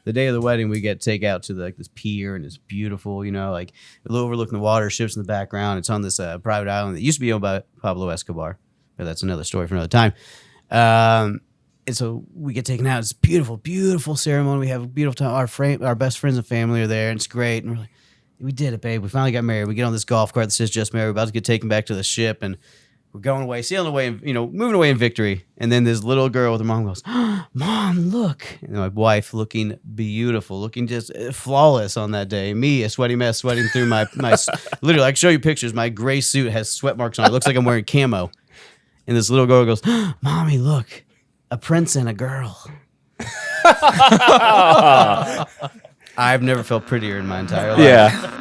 the day of the wedding, we get to take out to this pier, and it's beautiful, like overlooking the water, ships in the background. It's on this private island that used to be owned by Pablo Escobar, but that's another story for another time. And so we get taken out. It's a beautiful, beautiful ceremony. We have a beautiful time. Our best friends and family are there, and it's great. And we're like, we did it, babe. We finally got married. We get on this golf cart that says just married. We're about to get taken back to the ship, and we're going away, sailing away, and, moving away in victory. And then this little girl with her mom goes, Mom, look. And my wife looking beautiful, looking just flawless on that day. Me, a sweaty mess, sweating through my literally, I can show you pictures. My gray suit has sweat marks on it. It looks like I'm wearing camo. And this little girl goes, Mommy, look. A prince and a girl. I've never felt prettier in my entire life. Yeah.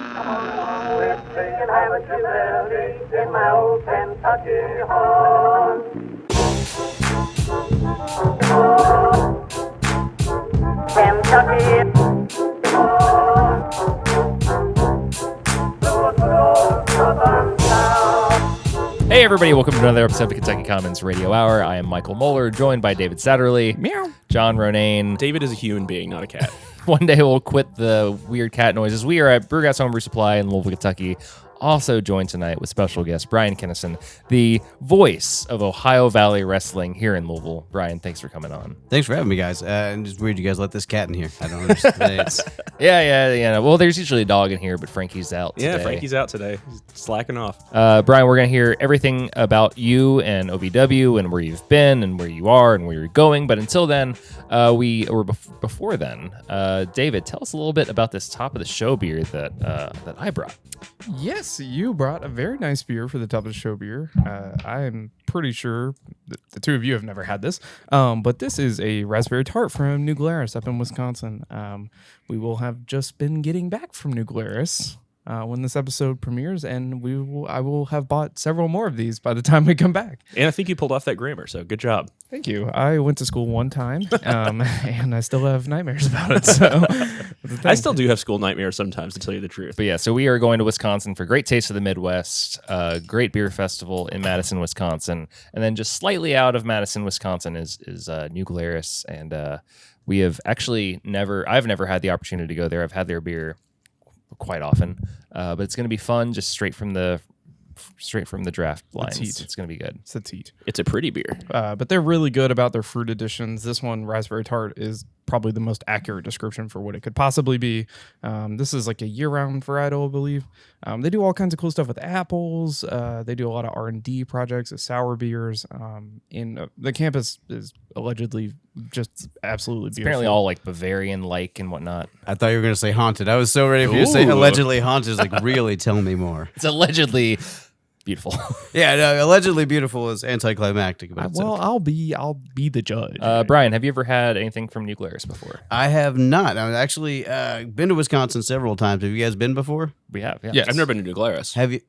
Hey everybody, welcome to another episode of the Kentucky Commons Radio Hour. I am Michael Moeller, joined by David Satterley, Meow. John Ronayne. David is a human being, not a cat. One day we'll quit the weird cat noises. We are at Brewgas Homebrew Supply in Louisville, Kentucky. Also joined tonight with special guest Bryan Kennison, the voice of Ohio Valley Wrestling here in Louisville. Bryan, thanks for coming on. Thanks for having me, guys. And it's weird you guys let this cat in here. I don't understand. Yeah. Well, there's usually a dog in here, but Frankie's out today. Yeah, Frankie's out today. He's slacking off. Bryan, we're going to hear everything about you and OVW and where you've been and where you are and where you're going. But until then, before then, David, tell us a little bit about this top of the show beer that I brought. Yes, you brought a very nice beer for the top of the show beer. I am pretty sure that the two of you have never had this, but this is a raspberry tart from New Glarus up in Wisconsin. We will have just been getting back from New Glarus when this episode premieres, and I will have bought several more of these by the time we come back. And I think you pulled off that grammar, so good job. Thank you. I went to school one time, and I still have nightmares about it. So I still do have school nightmares sometimes, to tell you the truth. But yeah, so we are going to Wisconsin for Great Taste of the Midwest, great beer festival in Madison, Wisconsin. And then just slightly out of Madison, Wisconsin is New Glarus. And we have actually I've never had the opportunity to go there. I've had their beer quite often, but it's going to be fun, just straight from the draft lines. It's going to be good. It's a teat. It's a pretty beer. But they're really good about their fruit additions. This one, Raspberry Tart, is probably the most accurate description for what it could possibly be. This is like a year-round varietal, I believe. They do all kinds of cool stuff with apples. They do a lot of R&D projects with sour beers. The campus is allegedly just absolutely beautiful. Apparently all like Bavarian-like and whatnot. I thought you were going to say haunted. I was so ready for you to say allegedly haunted. It's like, really, tell me more. It's allegedly beautiful. Yeah, no, allegedly beautiful is anticlimactic. But I'll be the judge. Bryan, have you ever had anything from New Glarus before? I have not. I've actually been to Wisconsin several times. Have you guys been before? We have, yeah. Yes. I've never been to New Glarus. Have you?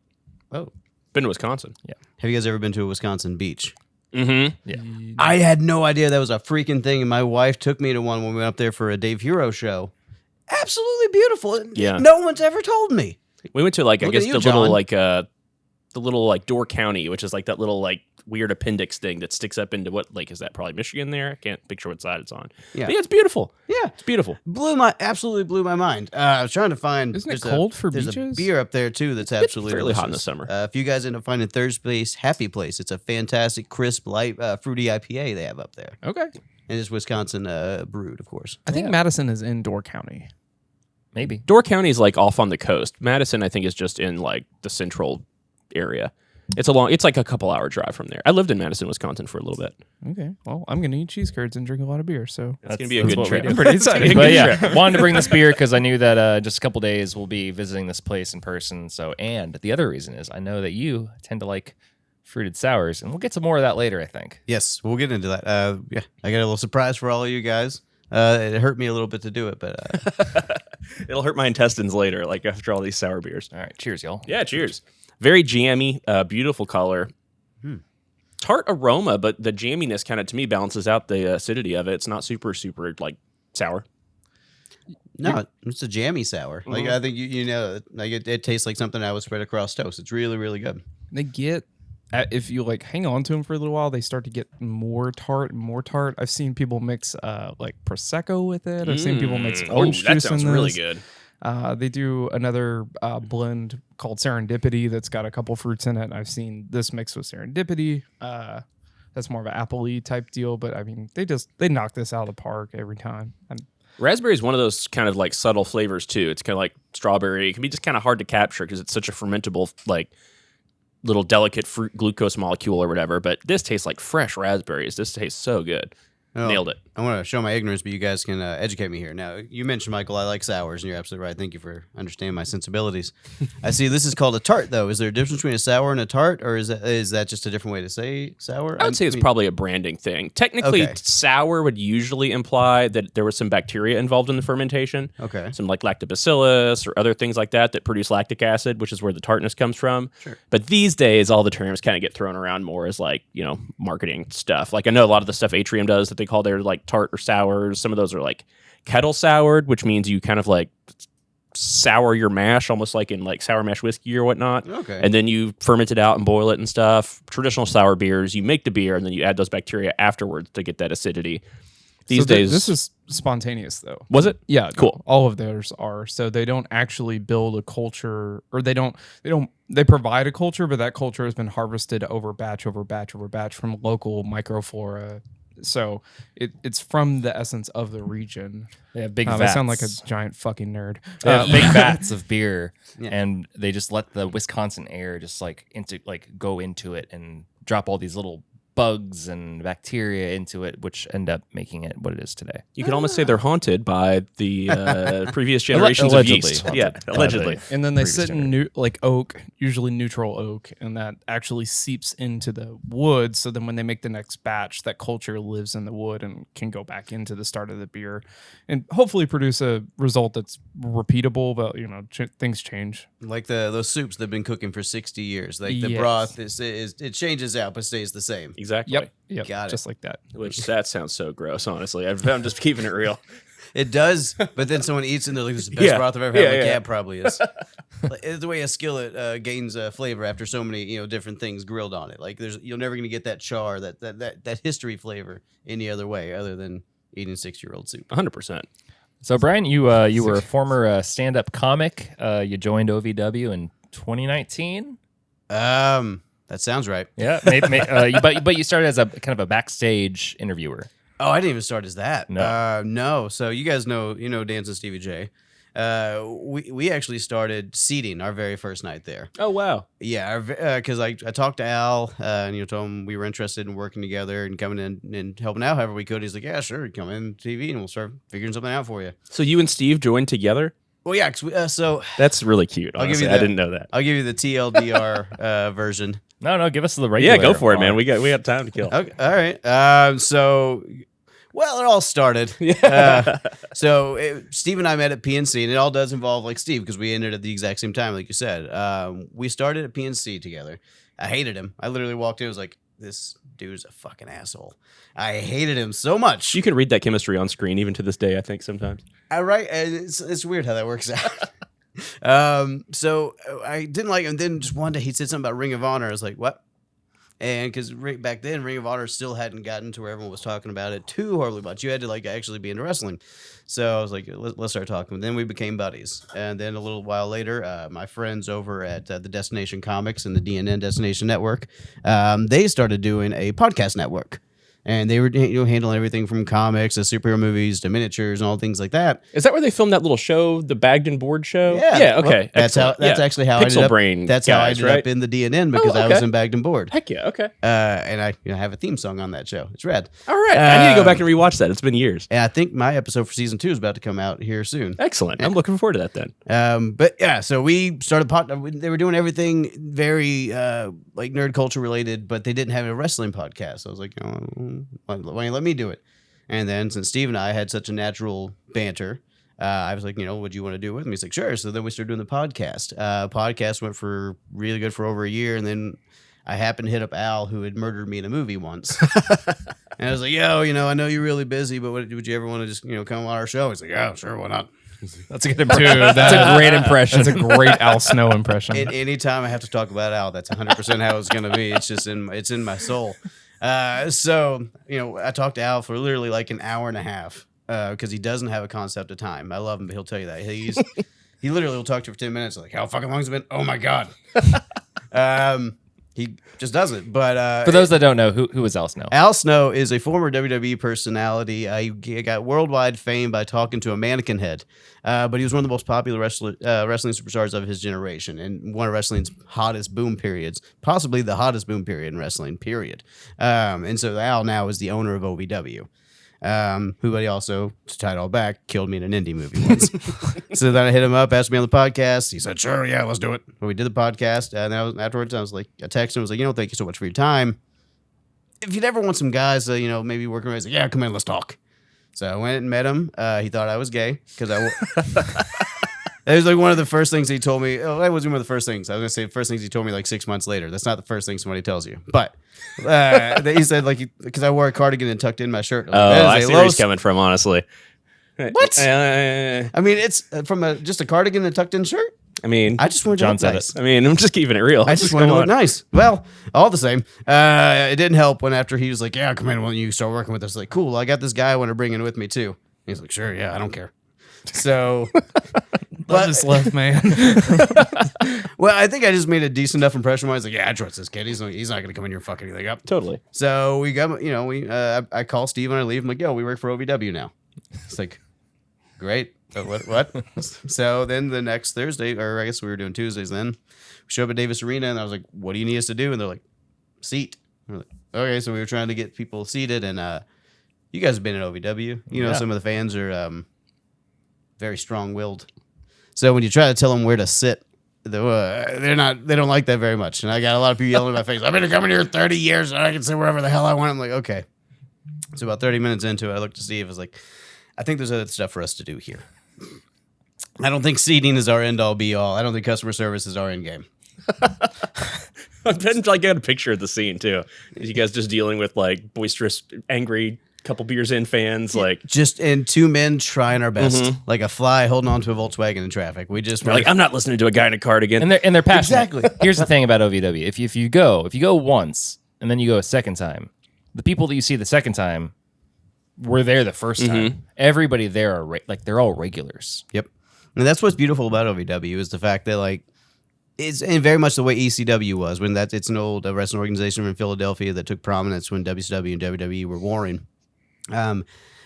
Oh, Been to Wisconsin. Yeah. have you guys ever been to a Wisconsin beach? Mm-hmm. Yeah. I had no idea that was a freaking thing, and my wife took me to one when we went up there for a Dave Hero show. Absolutely beautiful. Yeah. No one's ever told me. We went to Look at you, John. the little Door County, which is like that little weird appendix thing that sticks up into what lake is that? Probably Michigan there. I can't picture what side it's on. Yeah. But yeah, it's beautiful. Yeah. It's beautiful. Absolutely blew my mind. I was trying to find. Isn't it cold for there's beaches? a beer up there too that's absolutely fairly hot in delicious. the summer. If you guys end up finding Third Place, Happy Place, it's a fantastic, crisp, light, fruity IPA they have up there, Okay. and it's Wisconsin brewed, of course. I think Madison is in Door County. Maybe. Door County is off on the coast. Madison, I think, is just in the central area. It's like a couple hour drive from there. I lived in Madison, Wisconsin for a little bit. Okay. Well, I'm gonna eat cheese curds and drink a lot of beer, so It's going to be a good trip. I'm pretty excited. But yeah, wanted to bring this beer because I knew that just a couple days we'll be visiting this place in person. So, and the other reason is I know that you tend to like fruited sours, and we'll get to more of that later, I think. Yes, we'll get into that. Yeah, I got a little surprise for all of you guys. It hurt me a little bit to do it, but It'll hurt my intestines later, after all these sour beers. All right, cheers, y'all. Yeah, cheers. Very jammy, beautiful color. Tart aroma, but the jamminess kind of, to me, balances out the acidity of it. It's not super, super, sour. no, it's a jammy sour. I think it tastes like something I would spread across toast. It's really, really good. they get if you like hang on to them for a little while, they start to get more tart and more tart. I've seen people mix like prosecco with it. I've seen people mix orange that juice sounds in this. really good. They do another blend called Serendipity that's got a couple fruits in it. I've seen this mixed with Serendipity. That's more of an apple-y type deal, but I mean, they knock this out of the park every time. Raspberry is one of those kind of like subtle flavors too. It's kind of like strawberry. It can be just kind of hard to capture because it's such a fermentable, like little delicate fruit glucose molecule or whatever. But this tastes like fresh raspberries. This tastes so good. Oh, Nailed it. I want to show my ignorance, but you guys can educate me here. Now, you mentioned, Michael, I like sours, and you're absolutely right. Thank you for understanding my sensibilities. I see this is called a tart, though. Is there a difference between a sour and a tart, or is that just a different way to say sour? I would say it's probably a branding thing. Technically, Okay. sour would usually imply that there was some bacteria involved in the fermentation. Okay. Some like lactobacillus or other things like that produce lactic acid, which is where the tartness comes from. Sure. But these days, all the terms kind of get thrown around more as like, marketing stuff. Like I know a lot of the stuff Atrium does that they call their like tart or sours. Some of those are like kettle soured, which means you kind of like sour your mash, almost like in like sour mash whiskey or whatnot. Okay. And then you ferment it out and boil it and stuff. Traditional sour beers, you make the beer and then you add those bacteria afterwards to get that acidity. These days, this is spontaneous though. was it? Yeah, Cool. All of theirs are. So they don't actually build a culture, or they provide a culture, but that culture has been harvested over batch from local microflora. So it's from the essence of the region. They have big I vats. sound like a giant fucking nerd. They have big vats of beer, Yeah. and they just let the Wisconsin air just go into it and drop all these little bugs and bacteria into it, which end up making it what it is today. You can almost say they're haunted by the previous generations of Allegedly yeast. haunted Yeah, by allegedly. the And then they previous sit in oak, usually neutral oak, and that actually seeps into the wood. So then when they make the next batch, that culture lives in the wood and can go back into the start of the beer and hopefully produce a result that's repeatable, but things change. Like those soups they've been cooking for 60 years. Like the Yes. broth it changes out but stays the same. Exactly. Yep. Got it. Just like that. Which that sounds so gross, honestly. I'm just keeping it real. It does, but then someone eats it and they're like, this is the best Yeah. broth I've ever had. Yeah, I'm like, yeah. yeah, it probably is. Like, it's the way a skillet gains flavor after so many different things grilled on it. Like you're never going to get that char, that history flavor any other way other than eating 6-year-old soup. 100%. So, Brian, you were a former stand-up comic. You joined OVW in 2019. That sounds right. Yeah, but you started as a kind of a backstage interviewer. Oh, I didn't even start as that. No. No. So you guys know, Dance and Stevie J. We actually started seating our very first night there. Oh, wow. Yeah, because I talked to Al and told him we were interested in working together and coming in and helping out however we could. He's like, yeah, sure, come in TV and we'll start figuring something out for you. So you and Steve joined together? Well, yeah, 'cause so That's really cute. I'll give Honestly. you I the- didn't know that. I'll give you the TLDR version. No, give us the regular. Yeah, go for it, man. on. We got time to kill. Okay, all right. Well, it all started. So Steve and I met at PNC, and it all does involve like Steve because we ended at the exact same time, like you said. We started at PNC together. I hated him. I literally walked in and was like, this dude's a fucking asshole. I hated him so much. You can read that chemistry on screen even to this day, I think, sometimes. It's weird how that works out. So I didn't like him. Then just one day he said something about Ring of Honor. I was like, what? And because back then Ring of Honor still hadn't gotten to where everyone was talking about it too horribly much. You had to like actually be into wrestling. So I was like, let's start talking. Then we became buddies. And then a little while later, my friends over at the Destination Comics and the DNN Destination Network, they started doing a podcast network. And they were handling everything from comics to superhero movies to miniatures and all things like that. Is that where they filmed that little show, the Bagged and Board show? Yeah. Yeah, Well, okay. that's excellent. how. That's Yeah. actually how I Pixel ended up. Brain That's how I guys, ended right? up in the DNN because I okay. was in Bagged and Board. Heck yeah, okay. And I have a theme song on that show. It's rad. All right. I need to go back and rewatch that. It's been years. And I think my episode for season 2 is about to come out here soon. Excellent. I'm looking forward to that then. But yeah, so we started. They were doing everything very like nerd culture related, but they didn't have a wrestling podcast. So I was like, why don't you let me do it? And then since Steve and I had such a natural banter, I was like, would you want to do it with me? He's like, sure. So then we started doing the podcast. Podcast went for really good for over a year, and then I happened to hit up Al, who had murdered me in a movie once. And I was like, I know you're really busy, but would you ever want to just, come on our show? He's like, yeah, sure, why not? That's a good impression. Dude, That's a great impression. That's a great Al Snow impression. Anytime I have to talk about Al, that's 100% how it's going to be. It's just it's in my soul. So, I talked to Al for literally like an hour and a half because he doesn't have a concept of time. I love him, but he'll tell you that. He literally will talk to you for 10 minutes. Like, how fucking long has it been? Oh, my God. He just doesn't. But for those that don't know, who is Al Snow? Al Snow is a former WWE personality. He got worldwide fame by talking to a mannequin head. But he was one of the most popular wrestling superstars of his generation and one of wrestling's hottest boom periods, possibly the hottest boom period in wrestling, period. And so Al now is the owner of OVW. Who he also, to tie it all back, killed me in an indie movie once. So then I hit him up, asked me on the podcast. He said, sure, yeah, let's do it. But we did the podcast. And then afterwards, I texted him, I was like, thank you so much for your time. If you'd ever want some guys, maybe working with, like, yeah, come in, let's talk. So I went and met him. He thought I was gay because it was like one of the first things he told me. Oh, that wasn't one of the first things. I was going to say the first things he told me like 6 months later. That's not the first thing somebody tells you. But he said, because I wore a cardigan and tucked in my shirt. Oh, I see where he's coming from, honestly. What? I mean, it's from just a cardigan and tucked in shirt. I mean, I just wanted to John look said nice. it. I mean, I'm just keeping it real. I just wanted to look nice. Well, all the same, it didn't help when after he was like, yeah, come in when you start working with us. Like, cool, I got this guy I want to bring in with me too. He's like, sure, yeah, I don't care. So, Love is love, man. well, I think I just made a decent enough impression. I was like, yeah, I trust this kid. He's not going to come in here and fuck anything up. Totally. So we got, I call Steve when I leave. I'm like, yo, we work for OVW now. It's like, great. What? So then the next Thursday, or I guess we were doing Tuesdays then, we show up at Davis Arena, and I was like, what do you need us to do? And they're like, seat. We're like, okay, so we were trying to get people seated, and you guys have been at OVW. Some of the fans are very strong-willed. So when you try to tell them where to sit, they don't like that very much. And I got a lot of people yelling in my face, I've been coming here 30 years, and I can sit wherever the hell I want. I'm like, okay. So about 30 minutes into it, I looked to Steve. I was like, I think there's other stuff for us to do here. I don't think seating is our end-all, be-all. I don't think customer service is our end game. I've been I got a picture of the scene, too. You guys just dealing with, boisterous, angry, couple beers in fans, and two men trying our best, like a fly holding on to a Volkswagen in traffic. We just we're like, I'm not listening to a guy in a cardigan. And they're passionate. Exactly. Here's the thing about OVW: if you go once and then you go a second time, the people that you see the second time were there the first time. Everybody there are they're all regulars. Yep, and that's what's beautiful about OVW is the fact that it's very much the way ECW was when it's an old wrestling organization in Philadelphia that took prominence when WCW and WWE were warring.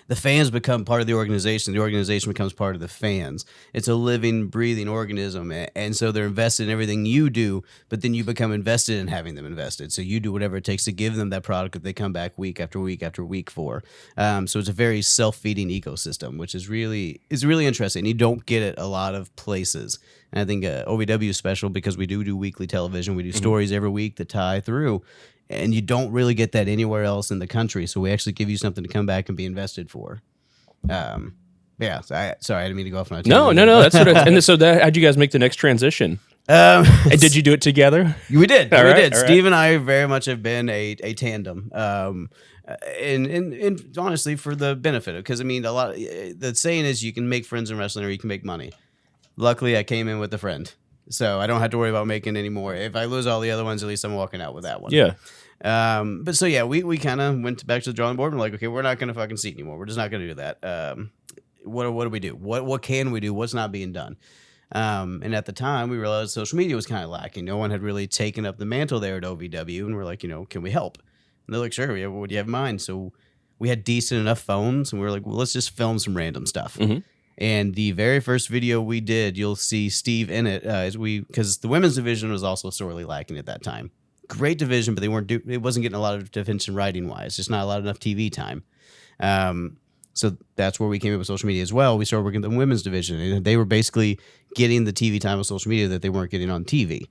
The fans become part of the organization. The organization becomes part of the fans. It's a living, breathing organism. And so they're invested in everything you do, but then you become invested in having them invested. So you do whatever it takes to give them that product that they come back week after week after week for. So it's a very self-feeding ecosystem, which is really interesting. You don't get it a lot of places. And I think OVW is special because we do weekly television. We do stories every week that tie through. And you don't really get that anywhere else in the country. So we actually give you something to come back and be invested for. Yeah. Sorry, I didn't mean to go off on a tangent. No. That's what. And so how'd you guys make the next transition? And did you do it together? We did. All we right, did. all right. Steve and I very much have been a tandem. And honestly, for the benefit of, because I mean, the saying is you can make friends in wrestling or you can make money. Luckily, I came in with a friend. So I don't have to worry about making any more. If I lose all the other ones, at least I'm walking out with that one. Yeah. But so yeah, we kind of went back to the drawing board and we're like, okay, we're not going to fucking seat anymore. We're just not going to do that. What do we do? What can we do? What's not being done? And at the time, we realized social media was kind of lacking. No one had really taken up the mantle there at OVW, and we're like, can we help? And they're like, sure. Yeah, what do you have in mind? So we had decent enough phones, and we were like, well, let's just film some random stuff. And the very first video we did, you'll see Steve in it, because the women's division was also sorely lacking at that time. Great division, but it wasn't getting a lot of attention writing wise. Just not a lot enough TV time. So that's where we came up with social media as well. We started working the women's division, and they were basically getting the TV time on social media that they weren't getting on TV.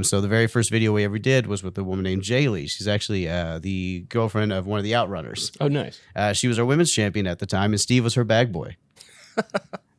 So the very first video we ever did was with a woman named Jaylee. She's actually the girlfriend of one of the Outrunners. Oh, nice. She was our women's champion at the time, and Steve was her bag boy.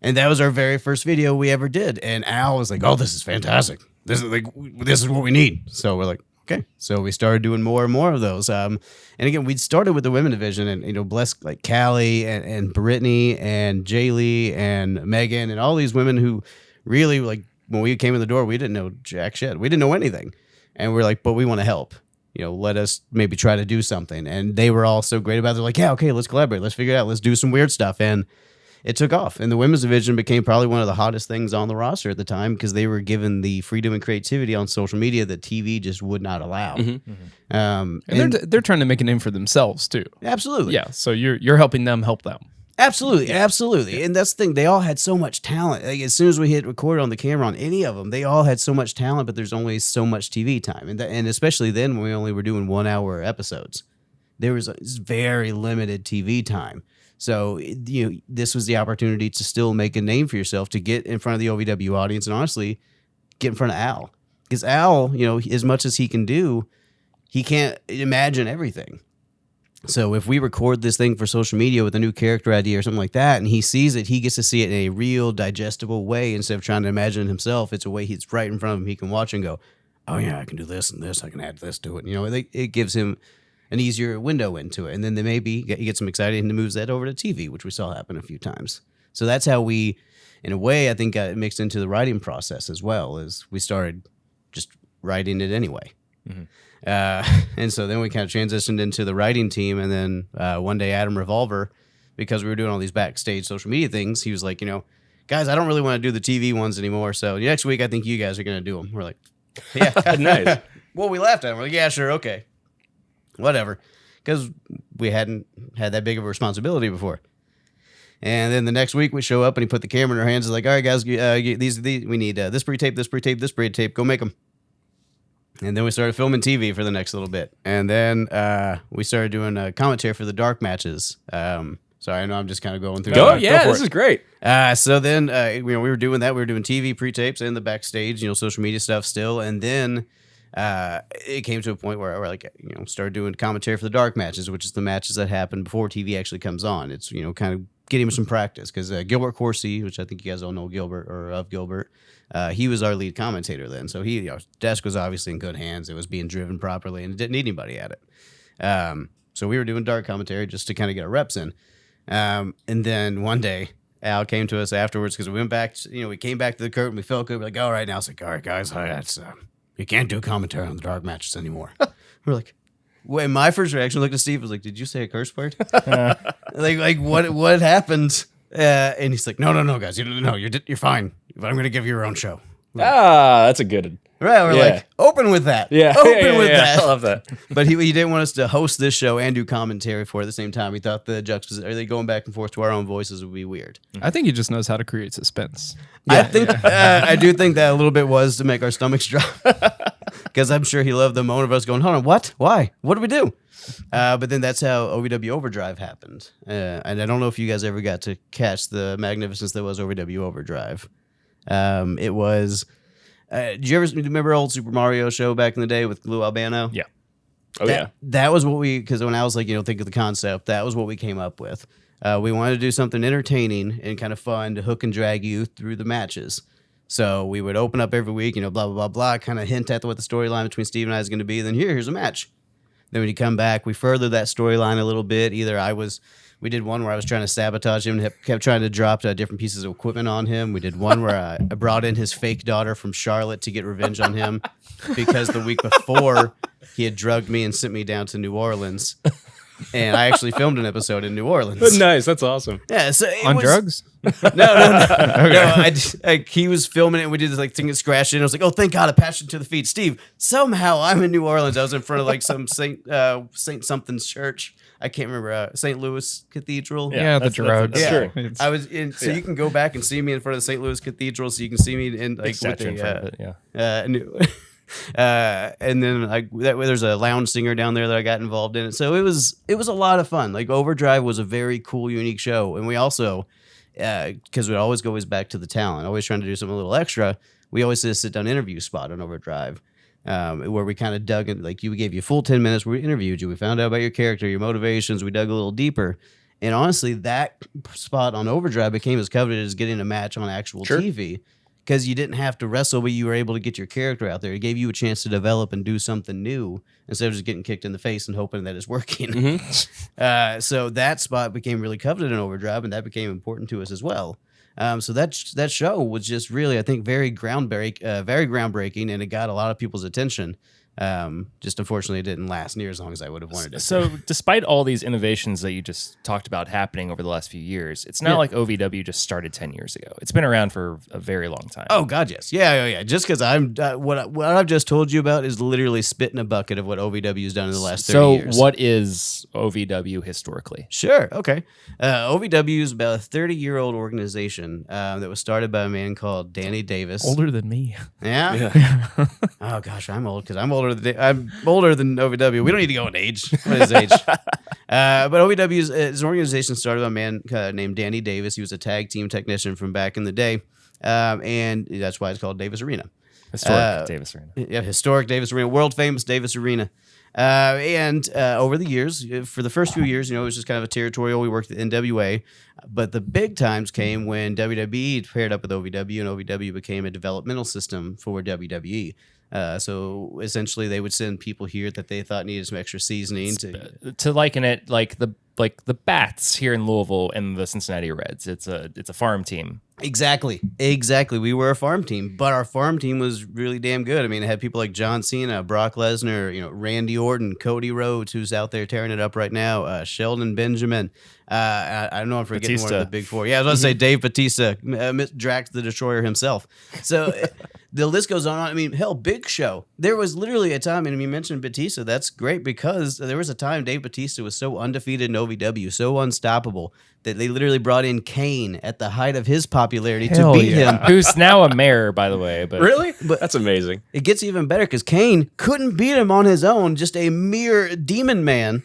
And that was our very first video we ever did. And Al was like, "Oh, this is fantastic. This is what we need." So we're like, okay. So we started doing more and more of those. And again, we started with the women division, and bless like Callie and Brittany and Jaylee and Megan and all these women who really, like, when we came in the door, we didn't know jack shit. We didn't know anything, and we're like, but we want to help. Let us maybe try to do something. And they were all so great about it. They're like, yeah, okay, let's collaborate. Let's figure it out. Let's do some weird stuff. And it took off. And the women's division became probably one of the hottest things on the roster at the time because they were given the freedom and creativity on social media that TV just would not allow. And they're trying to make a name for themselves too. Absolutely. Yeah. So you're helping them help them. Absolutely, absolutely. And that's the thing. They all had so much talent. Like, as soon as we hit record on the camera on any of them, they all had so much talent, but there's only so much TV time. And especially then when we only were doing 1 hour episodes, there was very limited TV time. So, this was the opportunity to still make a name for yourself, to get in front of the OVW audience and honestly get in front of Al. Because Al, as much as he can do, he can't imagine everything. So if we record this thing for social media with a new character idea or something like that, and he sees it, he gets to see it in a real digestible way instead of trying to imagine it himself. It's a way he's right in front of him. He can watch and go, oh yeah, I can do this and this. I can add this to it. It gives him an easier window into it. And then he gets him excited and he moves that over to TV, which we saw happen a few times. So that's how we, in a way, I think got mixed into the writing process as well, as we started just writing it anyway. Mm-hmm. And so then we kind of transitioned into the writing team. And then one day, Adam Revolver, because we were doing all these backstage social media things, he was like, guys, I don't really want to do the TV ones anymore. So next week, I think you guys are going to do them. We're like, yeah, Nice. Well, we laughed at him. We're like, yeah, sure. Okay, whatever. Because we hadn't had that big of a responsibility before. And then the next week we show up and he put the camera in our hands. He's like, all right, guys, these we need this pre-tape, this pre-tape, this pre-tape. Go make them. And then we started filming TV for the next little bit. And then we started doing a commentary for the dark matches. Sorry, I know I'm just kind of going through. This is great. So then, we were doing that. We were doing TV pre-tapes and the backstage, social media stuff still. And then it came to a point where I started doing commentary for the dark matches, which is the matches that happen before TV actually comes on. It's, kind of getting him some practice because Gilbert Corsi, which I think you guys all know Gilbert or of Gilbert, he was our lead commentator then. So desk was obviously in good hands. It was being driven properly and it didn't need anybody at it. So we were doing dark commentary just to kind of get our reps in. And then one day Al came to us afterwards because we went back, we came back to the curtain. We felt good. We're like, all right, now. It's like, all right, guys, you can't do commentary on the dark matches anymore. We're like, when my first reaction looked at Steve was like, did you say a curse word? like what happened? And he's like, no, guys, you're fine. I'm going to give you your own show. That's a good one. Right, we're like, open with that. Yeah, open with that. I love that. But he didn't want us to host this show and do commentary for it at the same time. He thought the juxtaposition, going back and forth to our own voices would be weird. I think he just knows how to create suspense. I do think that a little bit was to make our stomachs drop. Because I'm sure he loved the moment of us going, hold on, what? Why? What do we do? But then that's how OVW Overdrive happened. And I don't know if you guys ever got to catch the magnificence that was OVW Overdrive. It was... do you ever remember old Super Mario show back in the day with Lou Albano? Yeah. That was what because when I was like, think of the concept, that was what we came up with. We wanted to do something entertaining and kind of fun to hook and drag you through the matches. So we would open up every week, blah, blah, blah, blah, kind of hint at what the storyline between Steve and I is going to be. Then here's a match. Then when you come back, we further that storyline a little bit. We did one where I was trying to sabotage him and kept trying to drop different pieces of equipment on him. We did one where I brought in his fake daughter from Charlotte to get revenge on him because the week before he had drugged me and sent me down to New Orleans. And I actually filmed an episode in New Orleans. Nice. That's awesome. Yeah. So On drugs? No. No, he was filming it and we did this thing that scratched in. I was like, oh, thank God, I patched it to the feet. Steve, somehow I'm in New Orleans. I was in front of some Saint something's church. I can't remember, St. Louis Cathedral. Yeah, the drugs. That's true. I was in, so you can go back and see me in front of the St. Louis Cathedral, so you can see me in with and then there's a lounge singer down there that I got involved in it. So it was a lot of fun. Overdrive was a very cool, unique show, and we also because we always go back to the talent, always trying to do something a little extra. We always did a sit down interview spot on Overdrive. Where we kind of dug in, we gave you a full 10 minutes where we interviewed you. We found out about your character, your motivations. We dug a little deeper. And honestly, that spot on Overdrive became as coveted as getting a match on actual TV because you didn't have to wrestle, but you were able to get your character out there. It gave you a chance to develop and do something new instead of just getting kicked in the face and hoping that it's working. So that spot became really coveted in Overdrive, and that became important to us as well. So that show was just really, I think, very groundbreaking, and it got a lot of people's attention. Just unfortunately, it didn't last near as long as I would have wanted it. So, despite all these innovations that you just talked about happening over the last few years, it's not like OVW just started 10 years ago. It's been around for a very long time. Oh God, yes, yeah. Just because I'm what I've just told you about is literally spit in a bucket of what OVW has done in the last 30 years. So, what is OVW historically? Sure, okay. OVW is about a 30-year-old organization that was started by a man called Danny Davis. Older than me. Yeah. Oh gosh, I'm old because I'm older than OVW. We don't need to go in age. What is age? But OVW is an organization started by a man named Danny Davis. He was a tag team technician from back in the day, and that's why it's called Davis Arena. Historic Davis Arena. Yeah, historic Davis Arena, world famous Davis Arena. And over the years, for the first few years, it was just kind of a territorial. We worked at NWA, but the big times came when WWE paired up with OVW, and OVW became a developmental system for WWE. So essentially, they would send people here that they thought needed some extra seasoning To liken it like the Bats here in Louisville and the Cincinnati Reds. It's a farm team. Exactly. We were a farm team, but our farm team was really damn good. I mean, it had people like John Cena, Brock Lesnar, Randy Orton, Cody Rhodes, who's out there tearing it up right now, Sheldon Benjamin. I know I'm forgetting one of the big four. Yeah, I was going to say Dave Bautista, Drax the Destroyer himself. So the list goes on. I mean, hell, Big Show. There was literally a time, and you mentioned Batista. That's great because there was a time Dave Bautista was so undefeated in OVW, so unstoppable, that they literally brought in Kane at the height of his popularity to beat him. Who's now a mayor, by the way. But Really? But that's amazing. It gets even better because Kane couldn't beat him on his own, just a mere demon man.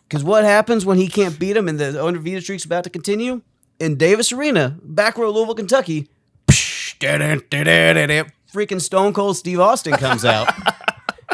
Because what happens when he can't beat him and the undefeated streak's about to continue? In Davis Arena, back row Louisville, Kentucky, freaking Stone Cold Steve Austin comes out,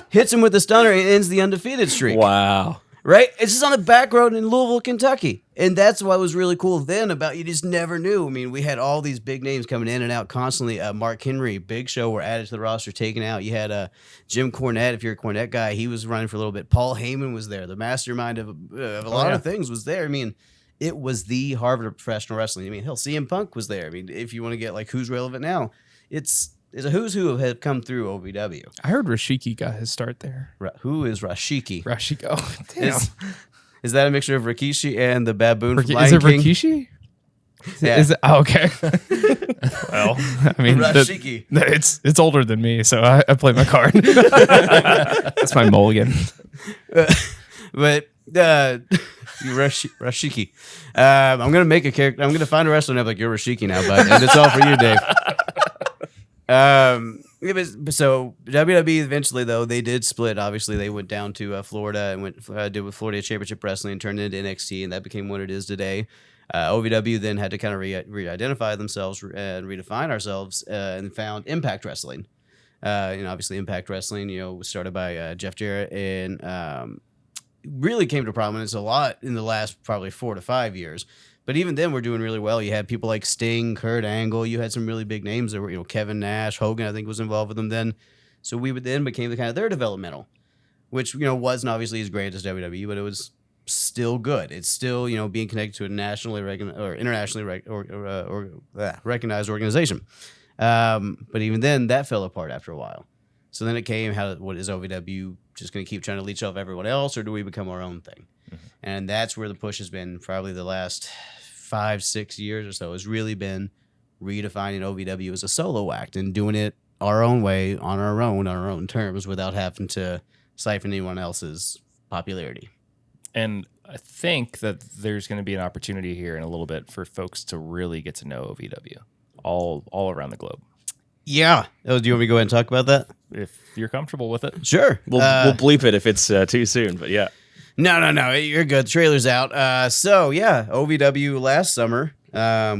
hits him with the stunner, and ends the undefeated streak. Wow. Right? It's just on the back road in Louisville, Kentucky. And that's what was really cool then about you just never knew. I mean, we had all these big names coming in and out constantly. Mark Henry, Big Show were added to the roster, taken out. You had Jim Cornette, if you're a Cornette guy, he was running for a little bit. Paul Heyman was there. The mastermind of a lot of things was there. I mean, it was the Harvard of professional wrestling. I mean, hell, CM Punk was there. I mean, if you want to get like who's relevant now, it's a who's who have come through OVW. I heard Rashiki got his start there. Who is Rashiki? Rashiki. Oh, damn. Is that a mixture of Rikishi and the baboon from Lion Is it King? Rikishi? Yeah. Is it? Oh, okay. Well, I mean, Rashiki. It's older than me, so I play my card. That's my mulligan. But Rashiki. I'm gonna make a character. I'm gonna find a wrestler and I'm like, you're Rashiki now, bud. And it's all for you, Dave. So WWE eventually, though, they did split. Obviously, they went down to Florida and did with Florida Championship Wrestling and turned it into NXT, and that became what it is today. OVW then had to kind of re-identify themselves and redefine ourselves and found Impact Wrestling. Obviously, Impact Wrestling, was started by Jeff Jarrett and really came to prominence a lot in the last probably 4 to 5 years. But even then, we're doing really well. You had people like Sting, Kurt Angle. You had some really big names. There were, Kevin Nash, Hogan, I think, was involved with them then. So we then became the kind of their developmental, which wasn't obviously as great as WWE, but it was still good. It's still being connected to a nationally or internationally recognized organization. But even then, that fell apart after a while. So then it came, what is OVW just going to keep trying to leech off everyone else, or do we become our own thing? Mm-hmm. And that's where the push has been probably the last 5-6 years or so, has really been redefining OVW as a solo act and doing it our own way, on our own terms, without having to siphon anyone else's popularity. And I think that there's going to be an opportunity here in a little bit for folks to really get to know OVW all around the globe. Yeah. Oh, do you want me to go ahead and talk about that? If you're comfortable with it. Sure. We'll bleep it if it's too soon, but yeah. No. You're good. The trailer's out. So, yeah, OVW last summer,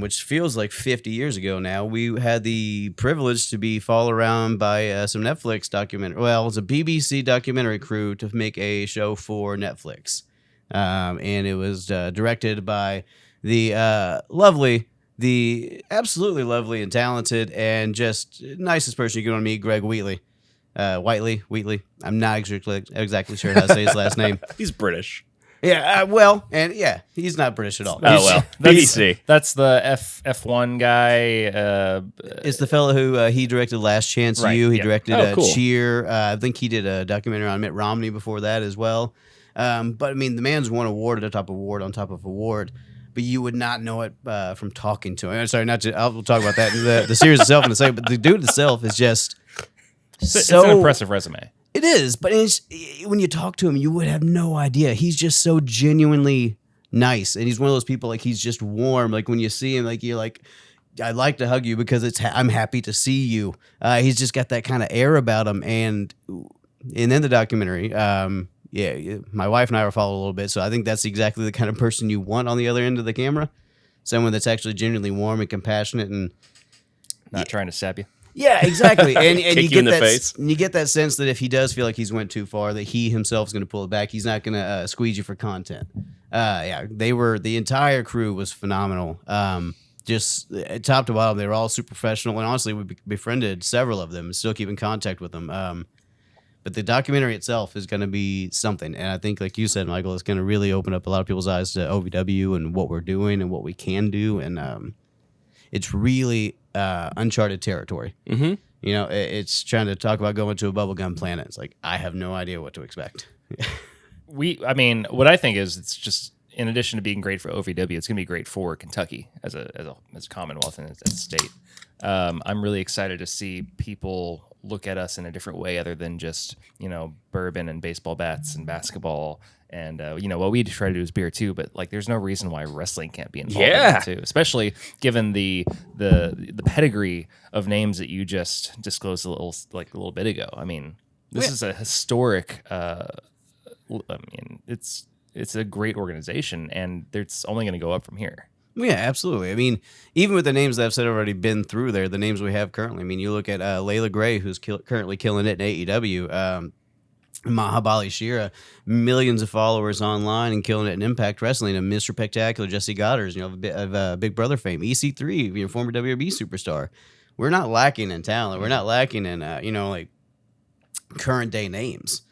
which feels like 50 years ago now, we had the privilege to be followed around by some Netflix documentary. Well, it's a BBC documentary crew to make a show for Netflix. And it was directed by the lovely the absolutely lovely and talented and just nicest person you're going to meet, Greg Wheatley. Wheatley. I'm not exactly sure how to say his last name. He's British. Yeah, he's not British at all. Oh well, BBC. That's the F1 guy. It's the fellow who he directed Last Chance Right, U. He yeah. directed Cool. Cheer. I think he did a documentary on Mitt Romney before that as well. But I mean, the man's won award on top of award on top of award. But you would not know it from talking to him. Sorry, I'll talk about that in the series itself in a second. But the dude itself is just It's an impressive resume. It is, but when you talk to him, you would have no idea. He's just so genuinely nice, and he's one of those people like he's just warm. Like when you see him, like you're like, I'd like to hug you because I'm happy to see you. He's just got that kind of air about him, and then the documentary. My wife and I were following a little bit, so I think that's exactly the kind of person you want on the other end of the camera. Someone that's actually genuinely warm and compassionate, and Not trying to stab you. yeah, exactly. And Kick you you get in the that face. you get that sense that if he does feel like he's went too far, that he himself is going to pull it back. He's not going to squeeze you for content. The entire crew was phenomenal. Just top to bottom, they were all super professional, and honestly, we befriended several of them and still keep in contact with them. But the documentary itself is going to be something, and I think, like you said, Michael, it's going to really open up a lot of people's eyes to OVW and what we're doing and what we can do, and it's really uncharted territory. Mm-hmm. You know, it's trying to talk about going to a bubblegum planet. It's like, I have no idea what to expect. What I think is it's just, in addition to being great for OVW, it's going to be great for Kentucky as a Commonwealth and as a state. I'm really excited to see people look at us in a different way other than just, bourbon and baseball bats and basketball. And, what we try to do is beer too, but like, there's no reason why wrestling can't be involved in that too, especially given the pedigree of names that you just disclosed a little bit ago. I mean, this is a historic, it's a great organization, and it's only going to go up from here. Yeah, absolutely. I mean, even with the names that I've said already been through there, the names we have currently. I mean, you look at Layla Gray, who's currently killing it in AEW. Mahabali Shira, millions of followers online and killing it in Impact Wrestling. And Mr. Spectacular, Jesse Goddard, of Big Brother fame. EC3, former WWB superstar. We're not lacking in talent. We're not lacking in, current day names.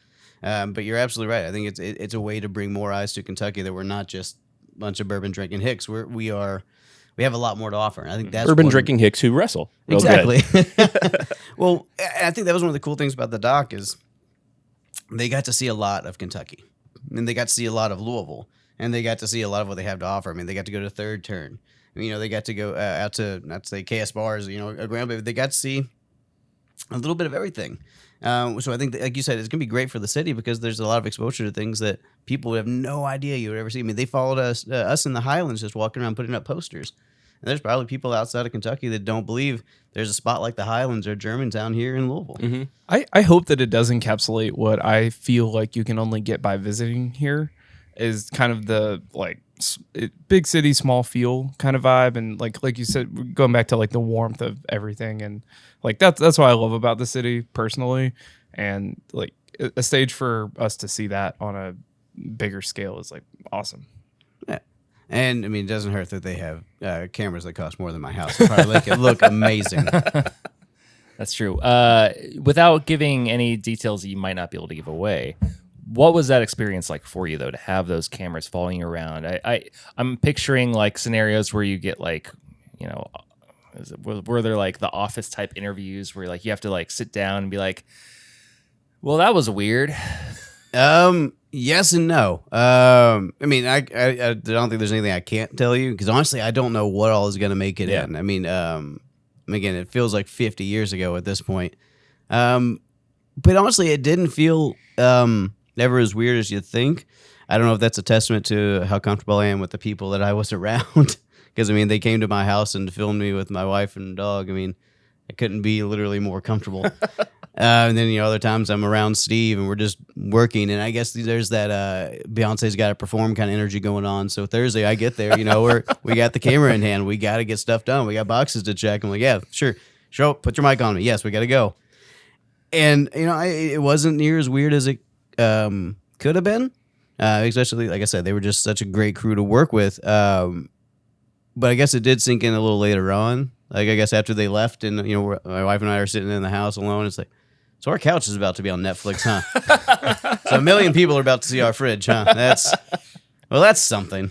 But you're absolutely right. I think it's a way to bring more eyes to Kentucky, that we're not just a bunch of bourbon drinking hicks. We have a lot more to offer. And I think that's Bourbon drinking hicks who wrestle. Real exactly. good. Well, I think that was one of the cool things about the doc is they got to see a lot of Kentucky, and they got to see a lot of Louisville, and they got to see a lot of what they have to offer. I mean, they got to go to Third Turn. They got to go out to, not to say KS Bars, but they got to see a little bit of everything. So I think, that, like you said, it's going to be great for the city because there's a lot of exposure to things that people would have no idea you would ever see. I mean, they followed us in the Highlands just walking around putting up posters. And there's probably people outside of Kentucky that don't believe there's a spot like the Highlands or Germantown here in Louisville. Mm-hmm. I hope that it does encapsulate what I feel like you can only get by visiting here, is kind of the big city, small feel kind of vibe, and like you said, going back to like the warmth of everything, and like that's what I love about the city personally, and like a stage for us to see that on a bigger scale is like awesome. Yeah. And I mean, it doesn't hurt that they have cameras that cost more than my house. They probably make it look amazing. That's true. Without giving any details that you might not be able to give away, what was that experience like for you, though, to have those cameras following you around? I'm picturing like scenarios where you get like, were there like the office type interviews where like you have to like sit down and be like, well, that was weird. Yes and no. I mean, I don't think there's anything I can't tell you because honestly, I don't know what all is going to make it in. I mean, again, it feels like 50 years ago at this point. But honestly, it didn't feel never as weird as you'd think. I don't know if that's a testament to how comfortable I am with the people that I was around. Because, I mean, they came to my house and filmed me with my wife and dog. I mean, I couldn't be literally more comfortable. And then, other times I'm around Steve and we're just working. And I guess there's that Beyonce's got to perform kind of energy going on. So Thursday I get there, we got the camera in hand. We got to get stuff done. We got boxes to check. I'm like, yeah, sure. Show up, put your mic on me. Yes, we got to go. And, it wasn't near as weird as it could have been. Especially, like I said, they were just such a great crew to work with. but I guess it did sink in a little later on. Like, I guess after they left and, my wife and I are sitting in the house alone. It's like, so our couch is about to be on Netflix, huh? So 1 million people are about to see our fridge, huh? That's something.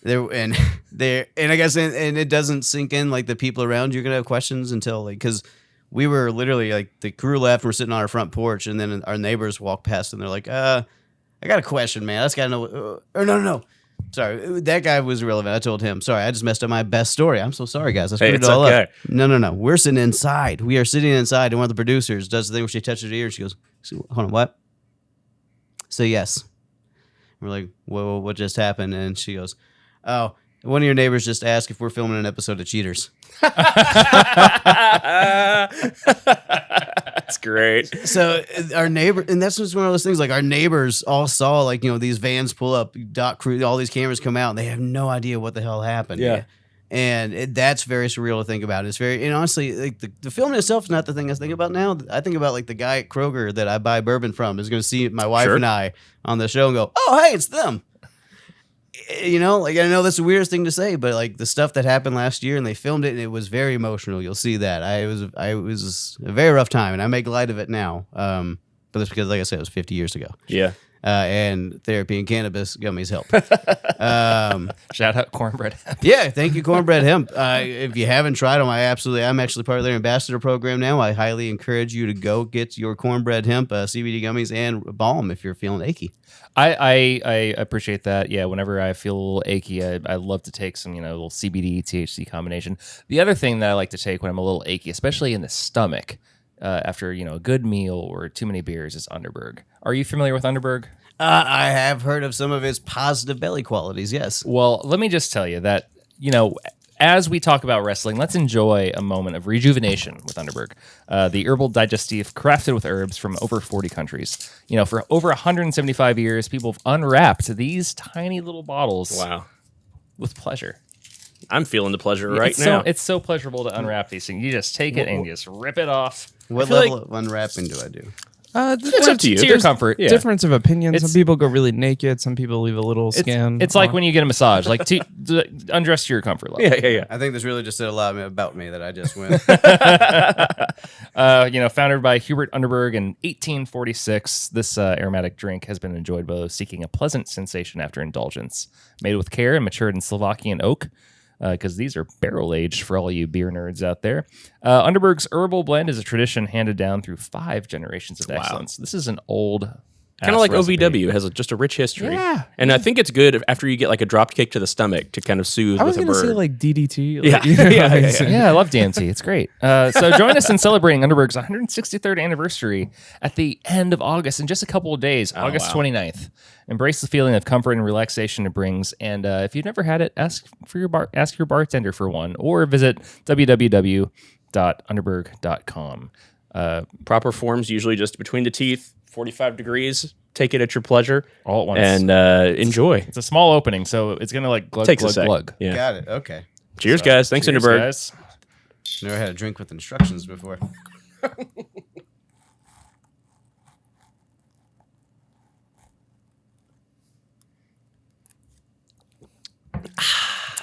And I guess and it doesn't sink in, like, the people around you're gonna have questions until, like, because we were literally, like, the crew left, we're sitting on our front porch, and then our neighbors walk past and they're like, I got a question, man. I just gotta know. Or no. Sorry, that guy was irrelevant. I told him, sorry, I just messed up my best story. I'm so sorry, guys. I screwed it all up. No. We're sitting inside. We are sitting inside, and one of the producers does the thing where she touches her ear, and she goes, hold on, what? Say yes. We're like, whoa, what just happened? And she goes, oh, one of your neighbors just asked if we're filming an episode of Cheaters. That's great. So our neighbor, and that's just one of those things, like, our neighbors all saw, like, these vans pull up, dot crew, all these cameras come out, and they have no idea what the hell happened. Yeah. And that's very surreal to think about. It's very, and honestly, like, the film itself is not the thing I think about now. I think about, like, the guy at Kroger that I buy bourbon from is going to see my wife and I on the show and go, oh, hey, it's them. Like, I know that's the weirdest thing to say, but, like, the stuff that happened last year and they filmed it and it was very emotional. You'll see that. It was a very rough time, and I make light of it now. But that's because, like I said, it was 50 years ago. Yeah. And therapy and cannabis gummies help. Shout out Cornbread. Yeah, thank you, Cornbread Hemp. If you haven't tried them, I'm actually part of their ambassador program now. I highly encourage you to go get your Cornbread Hemp CBD gummies and balm if you're feeling achy. I appreciate that. Yeah, whenever I feel a little achy, I love to take some, little CBD THC combination. The other thing that I like to take when I'm a little achy, especially in the stomach, after a good meal or too many beers, is Underberg. Are you familiar with Underberg? I have heard of some of its positive belly qualities. Yes. Well, let me just tell you that as we talk about wrestling, let's enjoy a moment of rejuvenation with Underberg, the herbal digestif crafted with herbs from over 40 countries. For over 175 years, people have unwrapped these tiny little bottles. Wow. With pleasure. I'm feeling the pleasure right now. It's so pleasurable to unwrap these things. You just take it and you just rip it off. What level of unwrapping do I do? It's up to you. To your comfort. Yeah. Difference of opinion. Some people go really naked. Some people leave a little skin. It's like when you get a massage, like to undress to your comfort level. Yeah. I think this really just said a lot about me that I just went. Founded by Hubert Underberg in 1846, this aromatic drink has been enjoyed by those seeking a pleasant sensation after indulgence. Made with care and matured in Slovakian oak, because these are barrel aged for all you beer nerds out there. Underberg's herbal blend is a tradition handed down through 5 generations of excellence. This is an old kind of like recipe. OVW. It has just a rich history. Yeah. And I think it's good after you get like a drop kick to the stomach to kind of soothe I was with a going to bird. say like DDT. Yeah. Yeah, I love DMT. It's great. So join us in celebrating Underberg's 163rd anniversary at the end of August in just a couple of days, August 29th. Embrace the feeling of comfort and relaxation it brings. And if you've never had it, ask your bartender for one, or visit www.underberg.com. Proper forms usually just between the teeth, 45 degrees. Take it at your pleasure. All at once. And enjoy. It's a small opening, so it's going to like glug, Takes glug, a sec. glug. Yeah. Got it. Okay. Cheers, guys. Thanks, Cheers, Underberg. guys. Never had a drink with instructions before.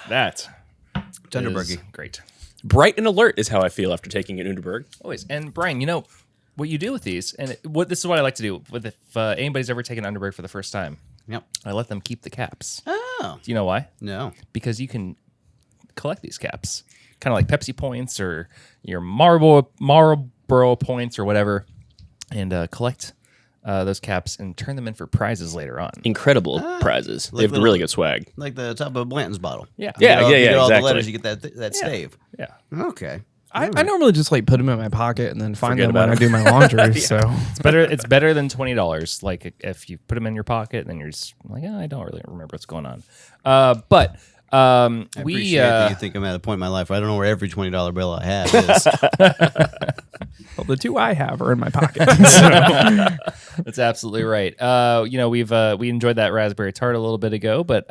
That Underberg. is great. Bright and alert is how I feel after taking an Underberg. Always. And Brian, what you do with these, and this is what I like to do with if anybody's ever taken Underberg for the first time. Yep. I let them keep the caps. Oh. Do you know why? No. Because you can collect these caps, kind of like Pepsi points or your Marlboro points or whatever, and collect those caps and turn them in for prizes later on. Incredible prizes. They have little- really good swag. Like the top of a Blanton's bottle. Yeah. You get all the exactly. letters, you get that stave. Yeah. Okay. I normally just like put them in my pocket and then find Forget them when about I do my laundry. So It's better than $20. Like if you put them in your pocket, then you're just like, I don't really remember what's going on. But I appreciate that you think I'm at a point in my life where I don't know where every $20 bill I have is. well, the 2 I have are in my pocket. that's absolutely right. We enjoyed that raspberry tart a little bit ago, but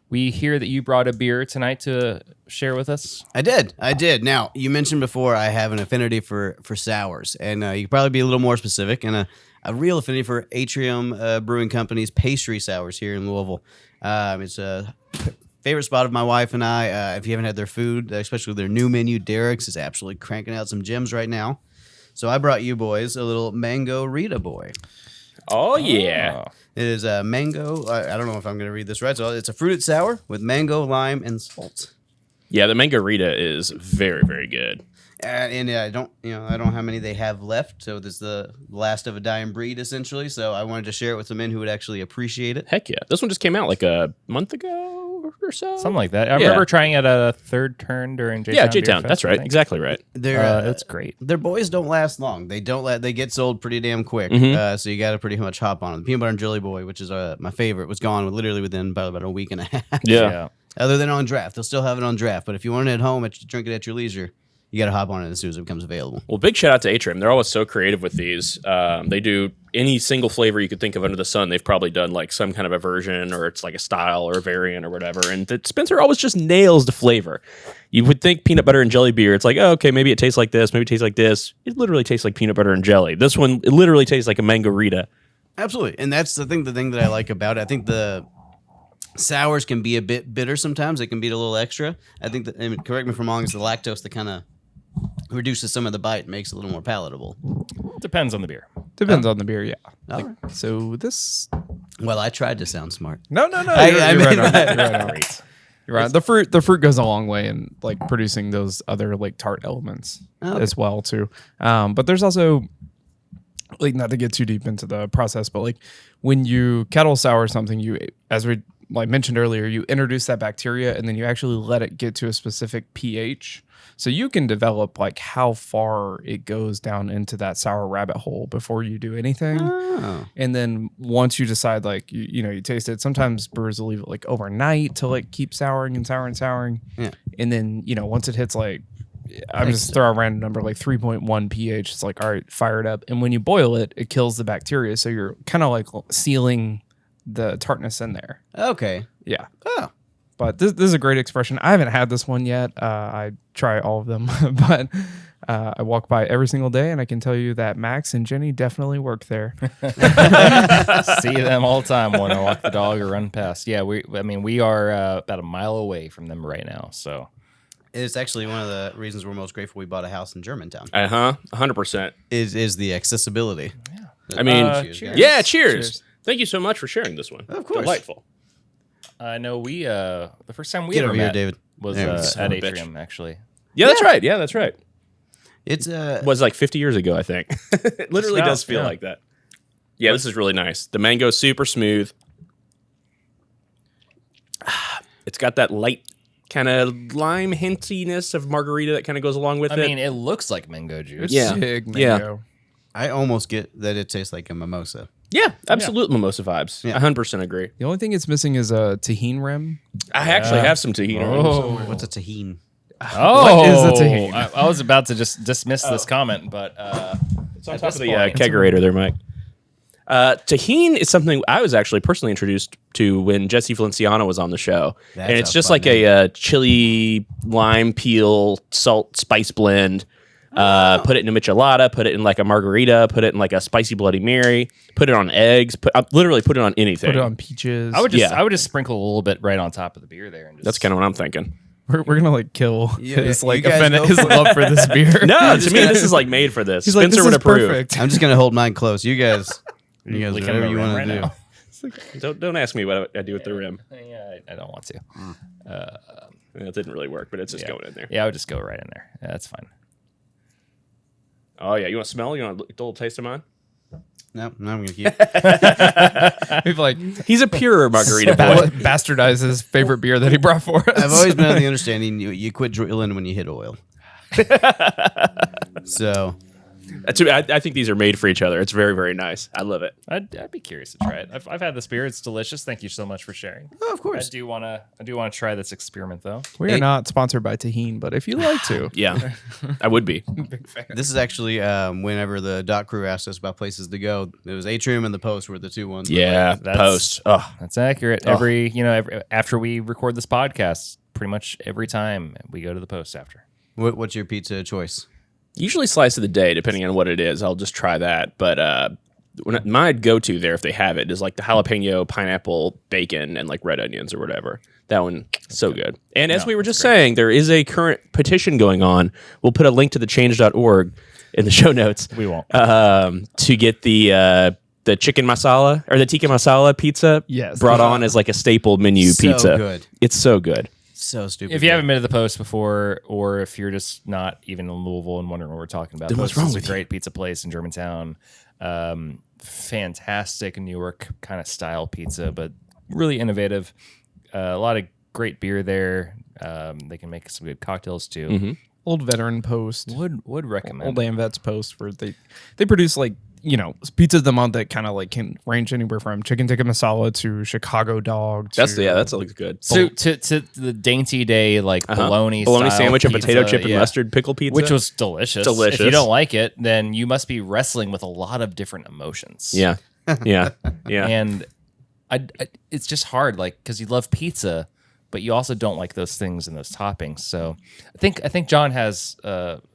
we hear that you brought a beer tonight to share with us. I did. Now, you mentioned before I have an affinity for sours, and you could probably be a little more specific, and a real affinity for Atrium Brewing Company's pastry sours here in Louisville. It's favorite spot of my wife and I. If you haven't had their food, especially their new menu, Derek's is absolutely cranking out some gems right now. So I brought you boys a little Mangorita boy. Oh, yeah. It is a mango. I don't know if I'm going to read this right. So it's a fruited sour with mango, lime, and salt. Yeah, the Mangorita is very, very good. And I don't know how many they have left. So this is the last of a dying breed, essentially. So I wanted to share it with some men who would actually appreciate it. Heck yeah. This one just came out like a month ago or so. Something like that. I remember trying it at a third turn during J-Town. Yeah, Beer J-Town. Fest, That's right. Exactly right. It's great. Their boys don't last long. They get sold pretty damn quick. So you got to pretty much hop on them. The peanut butter and jelly boy, which is my favorite, was gone literally within about a week and a half. Yeah. Other than on draft, they'll still have it on draft. But if you want it at home, drink it at your leisure, you got to hop on it as soon as it becomes available. Well, big shout out to Atrium. They're always so creative with these. They do any single flavor you could think of under the sun. They've probably done like some kind of a version, or it's like a style or a variant or whatever. And the Spencer always just nails the flavor. You would think peanut butter and jelly beer. It's like, oh, okay, maybe it tastes like this. Maybe it tastes like this. It literally tastes like peanut butter and jelly. This one, it literally tastes like a Mangorita. Absolutely. And that's the thing that I like about it. I think the sours can be a bit bitter sometimes. They can be a little extra. I think that, correct me if I'm wrong, it's the lactose that kind of reduces some of the bite, makes it a little more palatable. Depends on the beer. Depends on the beer, yeah. All right. So this... Well, I tried to sound smart. No. You're right on. Great. You're right. The fruit goes a long way in like producing those other like tart elements as well too. But there's also like, not to get too deep into the process, but like when you kettle sour something, you, as we like mentioned earlier, you introduce that bacteria and then you actually let it get to a specific pH. So you can develop like how far it goes down into that sour rabbit hole before you do anything. Oh. And then once you decide, like, you taste it, sometimes brewers will leave it like overnight to like keep souring and souring. Yeah. And then, once it hits like, I'm just throwing a random number, like 3.1 pH, it's like, all right, fire it up. And when you boil it, it kills the bacteria. So you're kind of like sealing the tartness in there. Okay. Yeah. Oh. But this is a great expression. I haven't had this one yet. I try all of them, but I walk by every single day, and I can tell you that Max and Jenny definitely work there. See them all the time when I walk the dog or run past. Yeah, we are about a mile away from them right now. So It's actually one of the reasons we're most grateful we bought a house in Germantown. 100%. Is the accessibility. I mean, cheers. Yeah, cheers. Thank you so much for sharing this one. Of course. Delightful. I know the first time we Get ever over here, met David. was There we go. at Son of a bitch. Atrium, actually. Yeah, that's right. Yeah, that's right. It's It was like 50 years ago, I think. It literally does feel yeah. like that. Yeah, this is really nice. The mango's super smooth. It's got that light kind of lime hintiness of margarita that kind of goes along with I it. mean, it looks like mango juice. It's Yeah. big Yeah. mango. I almost get that it tastes like a mimosa. Yeah, absolute mimosa vibes. Yeah. 100% agree. The only thing it's missing is a tahini rim. I actually have some tahini. Oh. What's a tahini? Oh, What is a tahini? I was about to just dismiss this comment, but It's on at top this of the point- kegerator there, Mike. Tahini is something I was actually personally introduced to when Jesse Valenciano was on the show. That's and it's a just fun like a chili, lime, peel, salt, spice blend. Put it in a michelada, put it in like a margarita, put it in like a spicy Bloody Mary, put it on eggs, literally put it on anything. Put it on peaches. I would just sprinkle a little bit right on top of the beer there, and just That's kind of what I'm thinking. We're gonna like kill Yeah, his you like guys offend go his for it. love for this beer. No, to me, this is like made for this. He's like, Spencer this would is approve. perfect. I'm just gonna hold mine close. You guys Licking whatever the you rim want to right do. now. Don't ask me what I do with the rim. Yeah, I don't want to. It didn't really work, but it's just going in there. Yeah, I would just go right in there. Yeah, that's fine. Oh yeah, you want to smell? You want a little taste of mine? No, I'm gonna keep. We've like He's a pure margarita boy. bastardized his favorite beer that he brought for us. I've always been of the understanding you quit drilling when you hit oil. So I think these are made for each other. It's very, very nice. I love it. I'd be curious to try it. I've had this beer. It's delicious. Thank you so much for sharing. of I course. do want to try this experiment though. We are not sponsored by Tahini, but if you like to, Yeah, I would be. This is actually whenever the dock crew asked us about places to go, it was Atrium and the Post were the two ones. Yeah, That's- post. Oh, That's accurate. Every after we record this podcast, pretty much every time we go to the Post after. What's your pizza choice? usually slice of the day, depending on what it is. I'll just try that. But my go-to there, if they have it, is like the jalapeno, pineapple, bacon, and like red onions or whatever. That one, so good. And as we were just saying, there is a current petition going on. We'll put a link to the change.org in the show notes. We won't. To get the chicken masala or the tikka masala pizza brought on as like a staple menu pizza. Good. It's so good. So stupid. If you haven't been to the Post before, or if you're just not even in Louisville and wondering what we're talking about, Then what's Post wrong is with a great pizza place in Germantown. Fantastic New York kind of style pizza, but really innovative. A lot of great beer there. They can make some good cocktails too. Mm-hmm. Old Veteran Post. Would recommend. Old AmVets Post, where they produce like, you know, pizzas of the month that kind of like can range anywhere from chicken tikka masala to Chicago dog. That looks good. So to the dainty day like bologna sandwich and pizza, potato chip and mustard pickle pizza, which was delicious. Delicious. If you don't like it, then you must be wrestling with a lot of different emotions. Yeah. And it's just hard, like, because you love pizza, but you also don't like those things and those toppings. So I think John has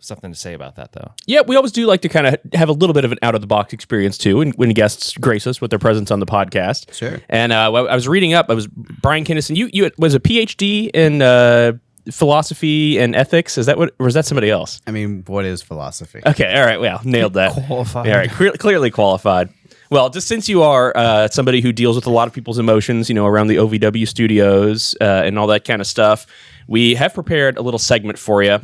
something to say about that, though. Yeah, we always do like to kind of have a little bit of an out of the box experience too, when guests grace us with their presence on the podcast. Sure. And I was reading up. I was Bryan Kennison. You was a PhD in philosophy and ethics. Is that what, or is that somebody else? I mean, what is philosophy? Okay, all right. Well, nailed that. Qualified. All right, clearly qualified. Well, just since you are somebody who deals with a lot of people's emotions, you know, around the OVW studios and all that kind of stuff, we have prepared a little segment for you.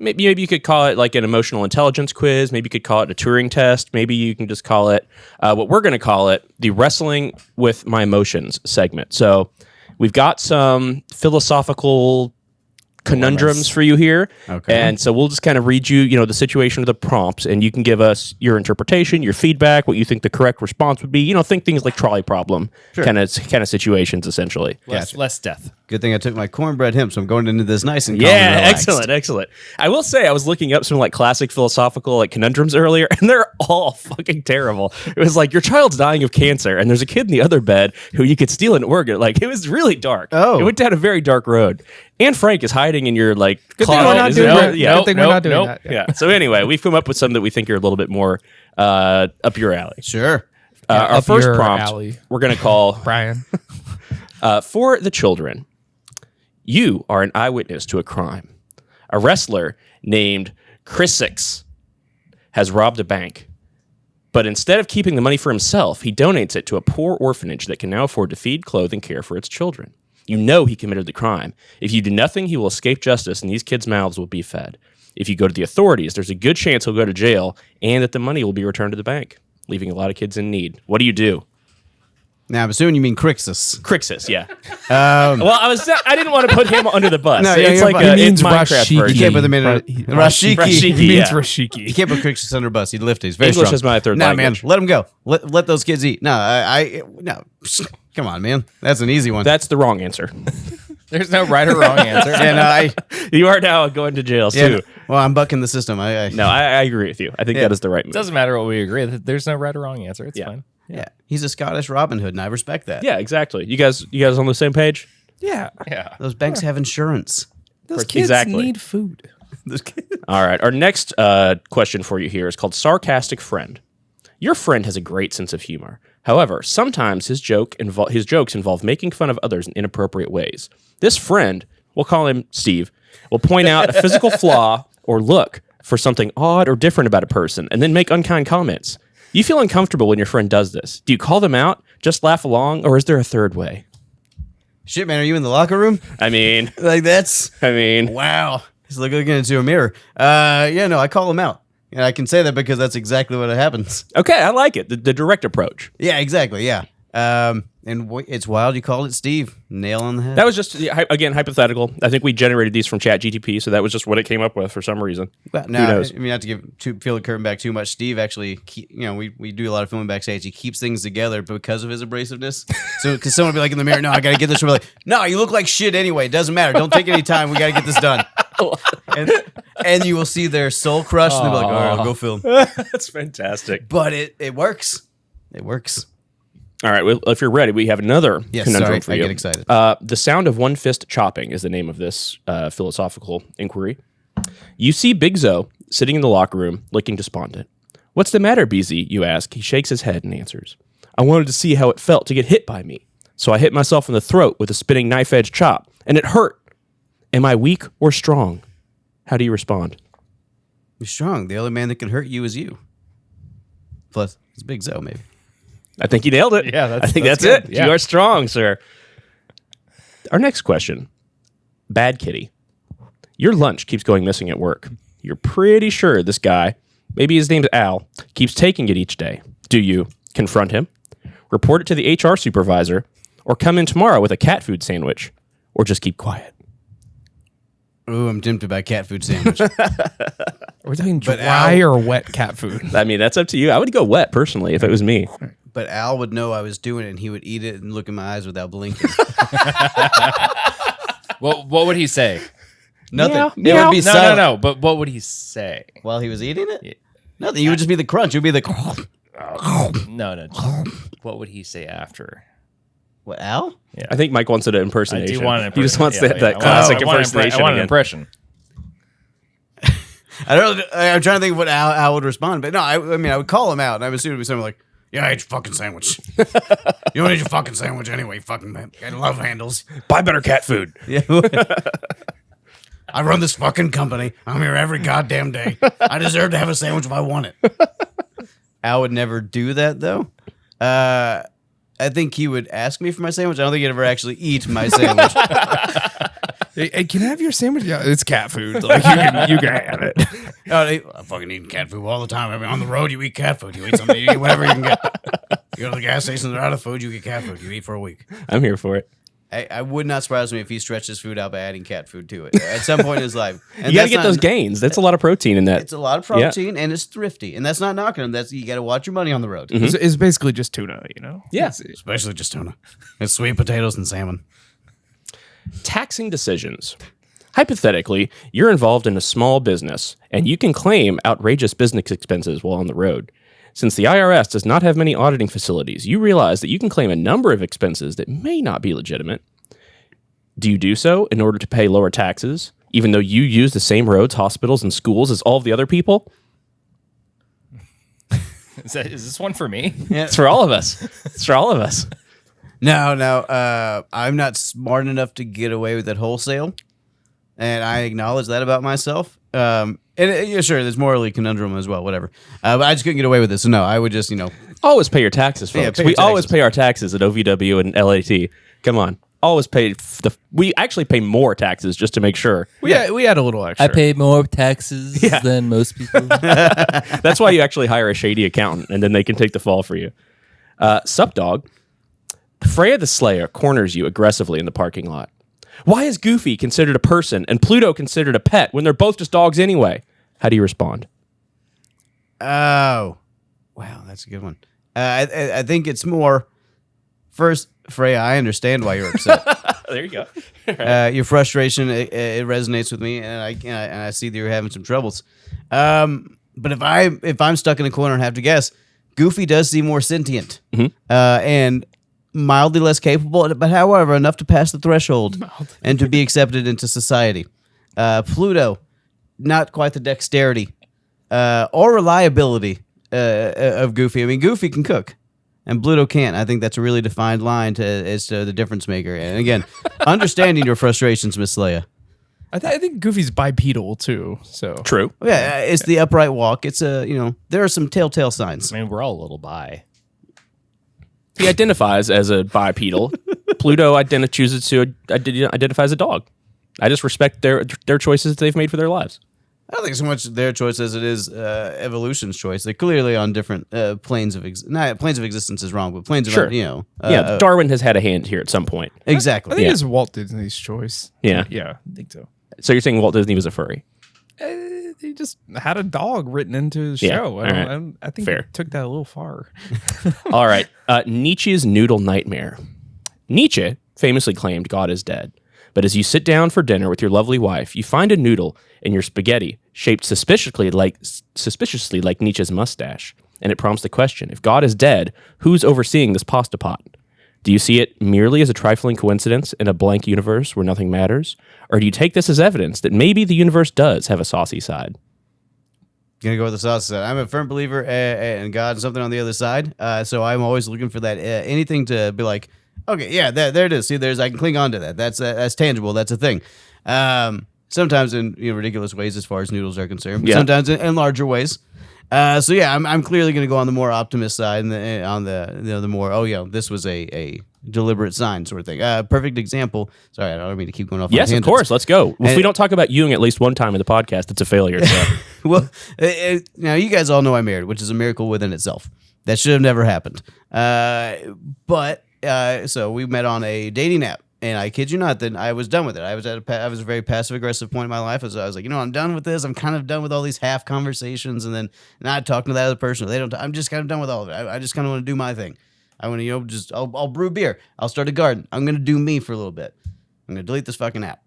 Maybe you could call it like an emotional intelligence quiz. Maybe you could call it a Turing test. Maybe you can just call it what we're going to call it, the Wrestling with My Emotions segment. So we've got some philosophical conundrums for you here. Okay. And so we'll just kind of read you, the situation of the prompts, and you can give us your interpretation, your feedback, what you think the correct response would be. Think things like trolley problem kind of situations, essentially. Less death. Good thing I took my cornbread hemp, so I'm going into this nice and calm Yeah, and relaxed. excellent. I will say I was looking up some like classic philosophical like conundrums earlier, and they're all fucking terrible. It was like your child's dying of cancer, and there's a kid in the other bed who you could steal an organ. Like it was really dark. Oh. It went down a very dark road. Anne Frank is hiding in your like Good thing closet. we're not isn't doing it? that. Yeah. Good thing we're not doing that. Yeah. So anyway, we've come up with some that we think are a little bit more up your alley. Sure. Our up first your prompt alley. we're going to call Brian. for the children. You are an eyewitness to a crime. A wrestler named Chris has robbed a bank. But instead of keeping the money for himself, he donates it to a poor orphanage that can now afford to feed, clothe, and care for its children. You know he committed the crime. If you do nothing, he will escape justice, and these kids' mouths will be fed. If you go to the authorities, there's a good chance he'll go to jail, and that the money will be returned to the bank, leaving a lot of kids in need. What do you do? Now, I'm assuming you mean Crixus. Crixus, yeah. Well, I didn't want to put him under the bus. No, It's you're like fine. a He means Minecraft Rashiki. You version. can't put them in Rashiki. Rashiki. He means Yeah. Rashiki. You can't put Crixus under a bus. He'd lift it. He's very English strong. is my third Nah, language. man, let him go. Let those kids eat. No, no. Come on, man. That's an easy one. That's the wrong answer. There's no right or wrong answer. yeah, no, You are now going to jail, yeah, too. no. Well, I'm bucking the system. No, I agree with you. I think Yeah. that is the right move. It doesn't matter what we agree. There's no right or wrong answer. It's fine. Yeah, he's a Scottish Robin Hood, and I respect that. Yeah, exactly. You guys on the same page? Yeah. Yeah. Those banks have insurance. Those kids Exactly. need food. All right. Our next question for you here is called Sarcastic Friend. Your friend has a great sense of humor. However, sometimes his jokes involve making fun of others in inappropriate ways. This friend, we'll call him Steve, will point out a physical flaw or look for something odd or different about a person and then make unkind comments. You feel uncomfortable when your friend does this. Do you call them out, just laugh along, or is there a third way? Shit, man, are you in the locker room? I mean, Wow. He's looking into a mirror. Yeah, no, I call him out. And I can say that because that's exactly what happens. okay, I like it. The direct approach. Yeah, exactly. Yeah. It's wild you called it Steve. Nail on the head. That was just, again, hypothetical. I think we generated these from ChatGTP, so that was just what it came up with for some reason. Well, Who no, knows? I mean, not to peel the curtain back too much. Steve actually, we do a lot of filming backstage. He keeps things together because of his abrasiveness. So, because someone will be like in the mirror, no, I got to get this. We're like, no, you look like shit anyway. It doesn't matter. Don't take any time. We got to get this done. and you will see their soul crushed, and they'll be like, all right, I'll go film. That's fantastic. But it works. It works. All right, well, if you're ready, we have another conundrum for I you. get excited. The sound of one fist chopping is the name of this philosophical inquiry. You see Big Zo sitting in the locker room looking despondent. What's the matter, BZ? You ask. He shakes his head and answers. I wanted to see how it felt to get hit by me. So I hit myself in the throat with a spinning knife-edge chop, and it hurt. Am I weak or strong? How do you respond? You're strong. The only man that can hurt you is you. Plus, it's Big Zo, maybe. I think you nailed it. Yeah, I think that's good. it. Yeah. You are strong, sir. Our next question. Bad kitty. Your lunch keeps going missing at work. You're pretty sure this guy, maybe his name's Al, keeps taking it each day. Do you confront him, report it to the HR supervisor, or come in tomorrow with a cat food sandwich, or just keep quiet? Ooh, I'm tempted by cat food sandwich. Are we talking But dry Al- or wet cat food? I mean, that's up to you. I would go wet, personally, if it was me. But Al would know I was doing it, and he would eat it and look in my eyes without blinking. Well, what would he say? Nothing. Meow, It meow. would be No, silent. no. But what would he say? While he was eating it? Yeah. Nothing. You would just be the crunch. It would be the... No. What would he say after? What, Al? I think Mike wants an I impersonation. do want an He just wants impersonation. that classic impersonation I want an again. impression. I'm trying to think of what Al would respond, but no, I mean, I would call him out, and I would assume it would be something like, "Yeah, I ate your fucking sandwich. You don't eat your fucking sandwich anyway, you fucking man. I love handles. Buy better cat food. Yeah. I run this fucking company. I'm here every goddamn day. I deserve to have a sandwich if I want it." Al would never do that, though. I think he would ask me for my sandwich. I don't think he'd ever actually eat my sandwich. Hey, can I have your sandwich? Yeah, it's cat food. Like you can have it. I'm fucking eating cat food all the time. I mean, on the road, you eat cat food. You eat something, you eat whatever you can get. You go to the gas station, they're out of food, you get cat food. You eat for a week. I'm here for it. I would not surprise me if he stretched his food out by adding cat food to it at some point in his life. And You got to that's get not- those gains. That's a lot of protein in that. It's a lot of protein and it's thrifty, and that's not knocking him. That's you got to watch your money on the road, It's basically just tuna, you know? Yeah. especially just tuna. It's sweet potatoes and salmon. Taxing decisions. Hypothetically, you're involved in a small business and you can claim outrageous business expenses while on the road. Since the IRS does not have many auditing facilities, you realize that you can claim a number of expenses that may not be legitimate. Do you do so in order to pay lower taxes, even though you use the same roads, hospitals, and schools as all of the other people? Is this one for me? It's for all of us. It's for all of us. No. I'm not smart enough to get away with it wholesale, and I acknowledge that about myself. Yeah, sure, there's morally conundrum as well, whatever. But I just couldn't get away with it, so no, I would just, Always pay your taxes, folks. Yeah, pay your We always taxes. pay our taxes at OVW and LAT. Come on. Always pay we actually pay more taxes just to make sure. We had a little extra. I pay more taxes Yeah. than most people. That's why you actually hire a shady accountant, and then they can take the fall for you. Sup, dog. Freya the Slayer corners you aggressively in the parking lot. Why is Goofy considered a person and Pluto considered a pet when they're both just dogs anyway? How do you respond? Oh, wow, that's a good one. I think it's more. First, Freya, I understand why you're upset. There you go. Your frustration it resonates with me, and I see that you're having some troubles. But if I'm stuck in a corner and have to guess, Goofy does seem more sentient and mildly less capable, but however enough to pass the threshold and to be accepted into society. Pluto, not quite the dexterity or reliability of Goofy. I mean, Goofy can cook, and Pluto can't. I think that's a really defined line as to the difference maker. And again, understanding your frustrations, Miss Leia. I think Goofy's bipedal too. So True. Yeah, it's the upright walk. It's there are some telltale signs. I mean, we're all a little bi. He identifies as a bipedal. Pluto chooses to identify as a dog. I just respect their choices that they've made for their lives. I don't think so much their choice as it is evolution's choice. They're clearly on different planes of planes of existence is wrong, but planes of Sure. Darwin has had a hand here at some point. exactly. I think Yeah. it's Walt Disney's choice. Yeah. Yeah, I think so. So you're saying Walt Disney was a furry? He just had a dog written into his Yeah, show. I think Fair. he took that a little far. All right. Nietzsche's noodle nightmare. Nietzsche famously claimed God is dead. But as you sit down for dinner with your lovely wife, you find a noodle in your spaghetti shaped suspiciously like Nietzsche's mustache. And it prompts the question, if God is dead, who's overseeing this pasta pot? Do you see it merely as a trifling coincidence in a blank universe where nothing matters? Or do you take this as evidence that maybe the universe does have a saucy side? Gonna go with the saucy side. I'm a firm believer in God and something on the other side. So I'm always looking for that anything to be like, okay, yeah, there it is. See, I can cling on to that. That's tangible. That's a thing. Sometimes in ridiculous ways as far as noodles are concerned, but sometimes in larger ways. So yeah, I'm clearly going to go on the more optimist side and on the more this was a deliberate sign sort of thing. Perfect example. Sorry, I don't mean to keep going off. Yes, of course. Let's go. If we don't talk about Ewing at least one time in the podcast, it's a failure. So. Well, now you guys all know I'm married, which is a miracle within itself. That should have never happened. So we met on a dating app. And I kid you not, then I was done with it. I was at a very passive aggressive point in my life. I was like, I'm done with this. I'm kind of done with all these half conversations, and then not talking to that other person. They don't. I'm just kind of done with all of it. I just kind of want to do my thing. I want to, I'll brew beer. I'll start a garden. I'm gonna do me for a little bit. I'm gonna delete this fucking app.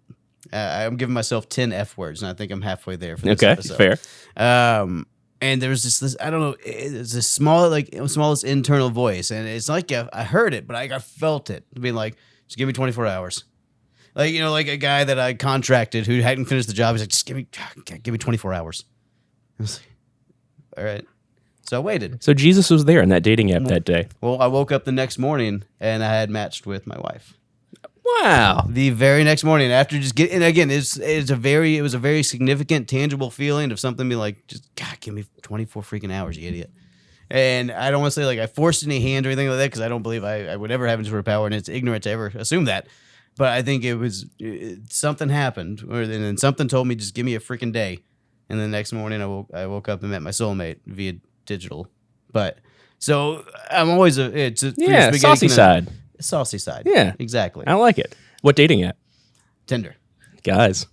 I'm giving myself 10 F words, and I think I'm halfway there for this episode. Fair. And there was this I don't know, it's this smallest internal voice, and it's like I heard it, but I felt it being like, just give me 24 hours. Like, like a guy that I contracted who hadn't finished the job. He's like, just give me 24 hours. I was like, all right. So I waited. So Jesus was there in that dating app that day. Well, I woke up the next morning and I had matched with my wife. Wow. The very next morning after just getting, and again, it was a very significant, tangible feeling of something being like, just, God, give me 24 freaking hours, you idiot. And I don't want to say like I forced any hand or anything like that because I don't believe I would ever have any sort of power, and it's ignorant to ever assume that. But I think something happened, and then something told me just give me a freaking day. And the next morning I woke up and met my soulmate via digital. But so I'm always saucy side. Saucy side. Yeah, exactly. I like it. What dating app? Tinder. Guys,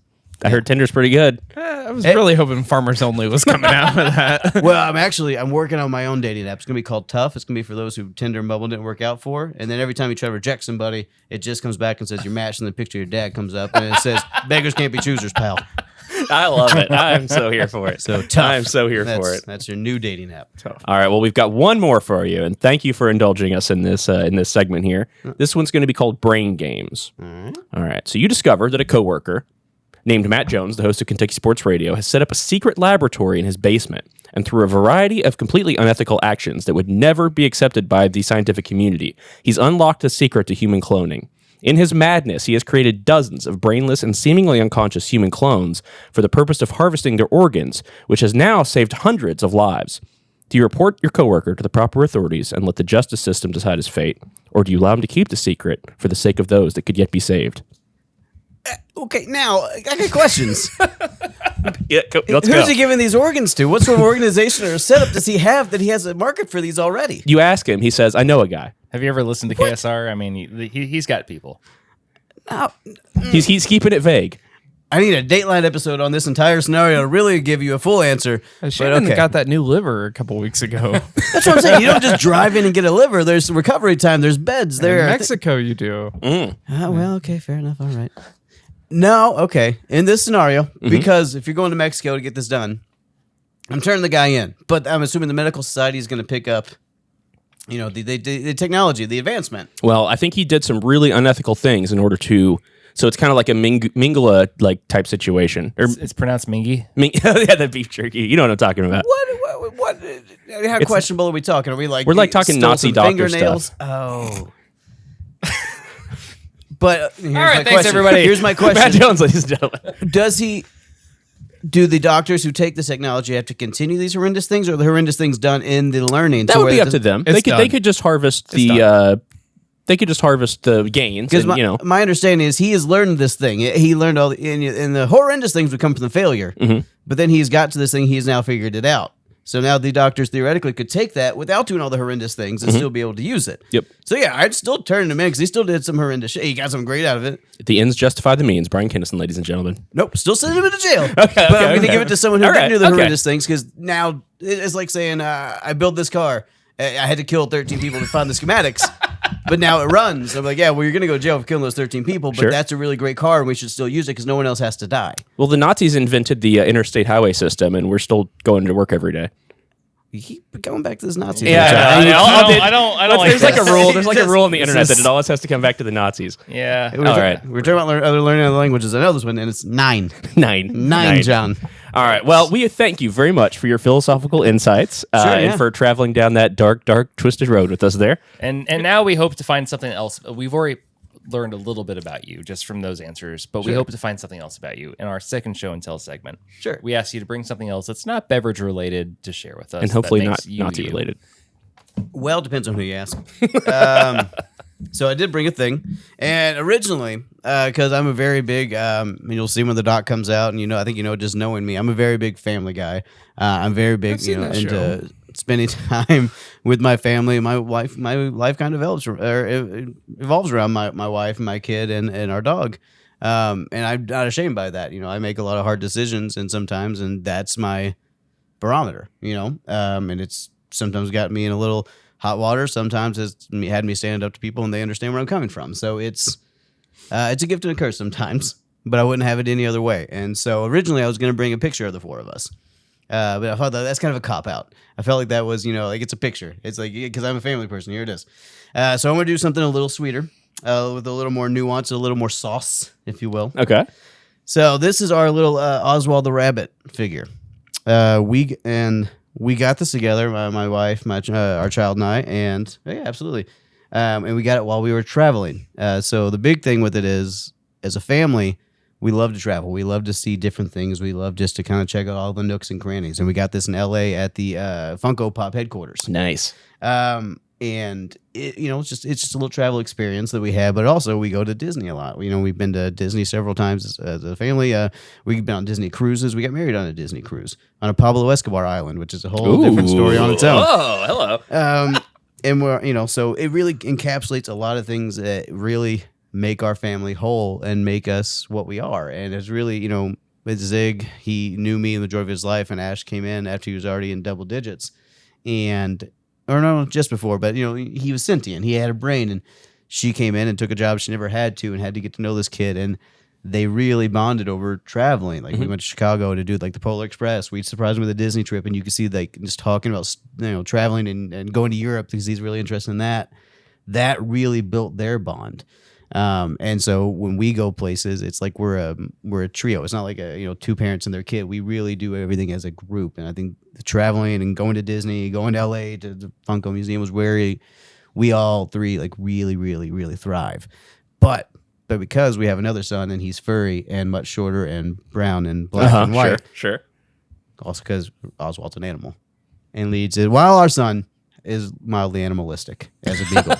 I heard Tinder's pretty good. I was really hoping Farmers Only was coming out with that. Well, I'm working on my own dating app. It's going to be called Tough. It's going to be for those who Tinder and Bumble didn't work out for. And then every time you try to reject somebody, it just comes back and says you're matched, and the picture of your dad comes up, and it says, beggars can't be choosers, pal. I love it. I'm so here for it. So Tough. I'm so here for it. That's your new dating app. Tough. All right. Well, we've got one more for you, and thank you for indulging us in this segment here. This one's going to be called Brain Games. All right. So you discovered that a coworker named Matt Jones, the host of Kentucky Sports Radio, has set up a secret laboratory in his basement, and through a variety of completely unethical actions that would never be accepted by the scientific community, he's unlocked the secret to human cloning. In his madness, he has created dozens of brainless and seemingly unconscious human clones for the purpose of harvesting their organs, which has now saved hundreds of lives. Do you report your coworker to the proper authorities and let the justice system decide his fate, or do you allow him to keep the secret for the sake of those that could yet be saved? Okay, now I got questions. Let's go. Who's he giving these organs to? What sort of organization or setup does he have that he has a market for these already? You ask him. He says, I know a guy. Have you ever listened to KSR? I mean, he's got people. No. He's keeping it vague. I need a Dateline episode on this entire scenario to really give you a full answer. Shannon got that new liver a couple weeks ago. That's what I'm saying. You don't just drive in and get a liver. There's recovery time. There's beds there. In Mexico, you do. Well, okay, fair enough. All right. No, okay. In this scenario, because if you're going to Mexico to get this done, I'm turning the guy in. But I'm assuming the medical society is going to pick up, the technology, the advancement. Well, I think he did some really unethical things in order to. So it's kind of like a Mingala type situation. It's pronounced Mingy. Yeah, the beef jerky. You know what I'm talking about. What? How questionable are we talking? Are we like we're talking Nazi doctor fingernails? Stuff? Oh. But all right, thanks everybody. Here's my question: Matt Jones, ladies and gentlemen. Do the doctors who take this technology have to continue these horrendous things, or are the horrendous things done in the learning? That would be up to them. They could just harvest the gains. Because my understanding is he has learned this thing. He learned all and the horrendous things would come from the failure. But then he's got to this thing. He's now figured it out. So now the doctors theoretically could take that without doing all the horrendous things and still be able to use it. Yep. So yeah, I'd still turn him in because he still did some horrendous shit. He got something great out of it. The ends justify the means. Bryan Kennison, ladies and gentlemen. Nope, still send him into jail. But I'm going to give it to someone who didn't do the horrendous things, because now it's like saying, I built this car. I had to kill 13 people to find the schematics. But now it runs. I'm like, yeah, well, you're going to go to jail for killing those 13 people, but that's a really great car, and we should still use it because no one else has to die. Well, the Nazis invented the interstate highway system, and we're still going to work every day. You keep going back to this Nazi. I don't like There's this. like a rule. There's like a rule on the internet that it always has to come back to the Nazis. Yeah. We're talking about learning other languages. I know this one, and it's 9. 9, John. All right. Well, we thank you very much for your philosophical insights and for traveling down that dark, twisted road with us there. And now we hope to find something else. We've already learned a little bit about you just from those answers, but we hope to find something else about you in our second show and tell segment. Sure. We ask you to bring something else that's not beverage related to share with us. And hopefully that not makes you Nazi you. related. Well, it depends on who you ask. So I did bring a thing, and originally, because I'm a very big, you'll see when the doc comes out, and I think just knowing me, I'm a very big family guy. I'm very big, into spending time with my family. My life kind of evolves around my wife and my kid and our dog. And I'm not ashamed by that. I make a lot of hard decisions, and that's my barometer. And it's sometimes got me in a little hot water. Sometimes it's had me standing up to people and they understand where I'm coming from. So it's a gift and a curse sometimes, but I wouldn't have it any other way. And so originally I was going to bring a picture of the four of us. But I thought that's kind of a cop out. I felt like that was, it's a picture. It's like, because I'm a family person, here it is. So I'm going to do something a little sweeter, with a little more nuance, a little more sauce, if you will. Okay. So this is our little Oswald the Rabbit figure. We got this together, my wife, our child, and I, and yeah, absolutely. And we got it while we were traveling. So the big thing with it is, as a family, we love to travel. We love to see different things. We love just to kind of check out all the nooks and crannies. And we got this in LA at the Funko Pop headquarters. Nice. And it's just a little travel experience that we have, but also we go to Disney a lot. We've been to Disney several times as a family. We've been on Disney cruises. We got married on a Disney cruise on a Pablo Escobar island, which is a whole different story on its own. Oh, hello. And we're, so it really encapsulates a lot of things that really make our family whole and make us what we are. And it's really, with Zig, he knew me in the joy of his life, and Ash came in after he was already in double digits. Or no, just before, but he was sentient. He had a brain, and she came in and took a job she never had to, and had to get to know this kid. And they really bonded over traveling. Like we went to Chicago to do like the Polar Express. We surprised him with a Disney trip, and you could see like just talking about traveling and going to Europe because he's really interested in that. That really built their bond. And so when we go places, it's like we're a trio. It's not like two parents and their kid. We really do everything as a group. And I think the traveling and going to Disney, going to LA to the Funko Museum was where we all three like really, really, really thrive. But because we have another son and he's furry and much shorter and brown and black and white, Sure. also because Oswald's an animal and leads it, while our son is mildly animalistic as a beagle.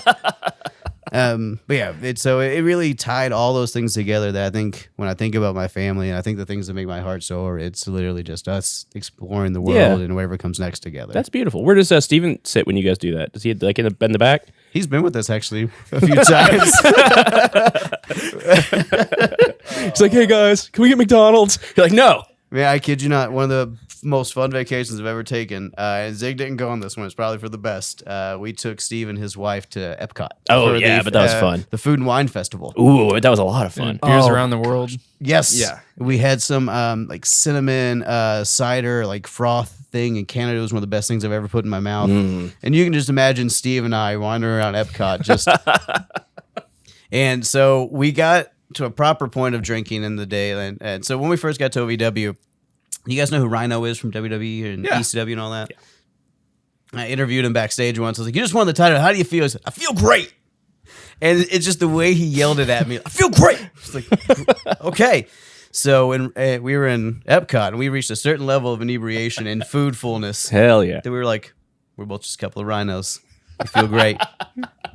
But yeah, it really tied all those things together that I think when I think about my family and I think the things that make my heart soar, it's literally just us exploring the world and whatever comes next together. That's beautiful. Where does Steven sit when you guys do that? Does he like in the back? He's been with us actually a few times. He's like, hey guys, can we get McDonald's? You're like, no. Man, I kid you not, one of the most fun vacations I've ever taken. And Zig didn't go on this one. It's probably for the best. We took Steve and his wife to Epcot. Oh, yeah, but that was fun. The Food and Wine Festival. Ooh, that was a lot of fun. Beers around the world. Yes. Yeah. We had some like cinnamon cider, like froth thing in Canada. It was one of the best things I've ever put in my mouth. And you can just imagine Steve and I wandering around Epcot just. And so we got to a proper point of drinking in the day. And so when we first got to OVW, you guys know who Rhino is from WWE and ECW and all that? Yeah. I interviewed him backstage once. I was like, you just won the title. How do you feel? He said, I feel great. And it's just the way he yelled it at me. I feel great. It's like, okay. So when we were in Epcot and we reached a certain level of inebriation and food fullness. Hell yeah. That we were like, we're both just a couple of rhinos. We feel great.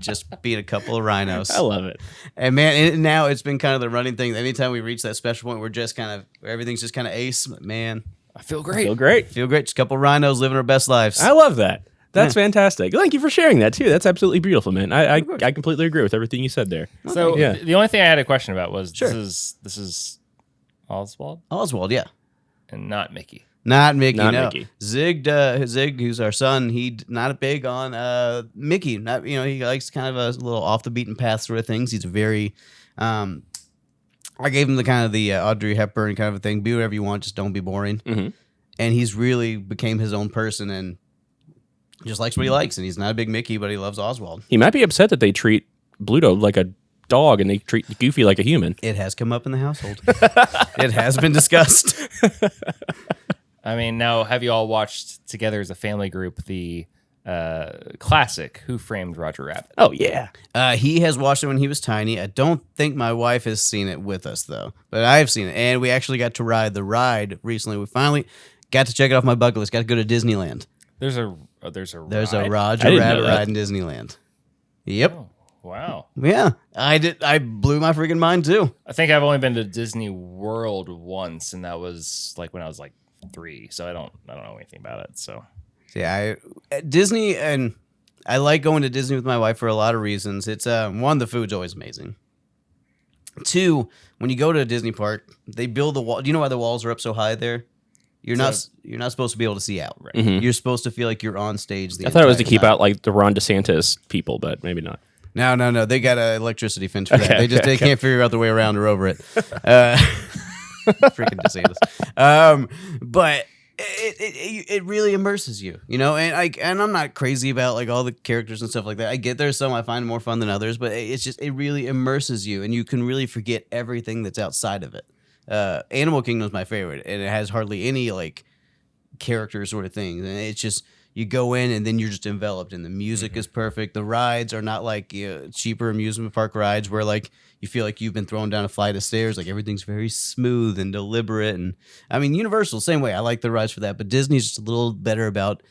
Just being a couple of rhinos. I love it. And man, now it's been kind of the running thing. Anytime we reach that special point, we're just kind of, everything's just kind of ace. But man, I feel great. Feel great. Feel great. Just a couple of rhinos living our best lives. I love that. That's fantastic. Thank you for sharing that too. That's absolutely beautiful, man. I completely agree with everything you said there. So Yeah. the only thing I had a question about was Sure. this is Oswald Oswald, yeah. and not Mickey. Not Mickey, Not no. Mickey. Zig, who's our son, he not big on Mickey. Not he likes kind of a little off the beaten path sort of things. He's a very, I gave him the kind of the Audrey Hepburn kind of a thing. Be whatever you want, just don't be boring. Mm-hmm. And he's really became his own person and just likes what he likes. And he's not a big Mickey, but he loves Oswald. He might be upset that they treat Bluto like a dog and they treat Goofy like a human. It has come up in the household. It has been discussed. I mean, now have you all watched together as a family group the classic Who Framed Roger Rabbit? Oh yeah. He has watched it when he was tiny. I don't think my wife has seen it with us though, but I've seen it, and we actually got to ride the ride recently. We finally got to check it off my bucket list. Got to go to Disneyland. There's a There's a ride? I Roger didn't know Rabbit that. ride in Disneyland. Yep. Oh, wow. Yeah, I did. I blew my freaking mind too. I think I've only been to Disney World once, and that was like when I was like 3. So I don't know anything about it. So Yeah, Disney, and I like going to Disney with my wife for a lot of reasons. It's one, the food's always amazing. 2, when you go to a Disney park, they build the wall. Do you know why the walls are up so high there? You're not supposed to be able to see out. Right. Mhm. You're supposed to feel like you're on stage. I thought it was to entire keep time. out like the Ron DeSantis people, but maybe not. No. They got an electricity fence for that. Okay, They can't figure out the way around or over it. Freaking DeSantis. But it really immerses you, you know. And I'm not crazy about like all the characters and stuff like that. I get there's some I find more fun than others, but it really immerses you, and you can really forget everything that's outside of it. Animal Kingdom's my favorite, and it has hardly any like character sort of things, and it's just you go in and then you're just enveloped, and the music is perfect. The rides are not like cheaper amusement park rides where like you feel like you've been thrown down a flight of stairs. Like everything's very smooth and deliberate, and I mean Universal same way. I like the rides for that, but Disney's just a little better about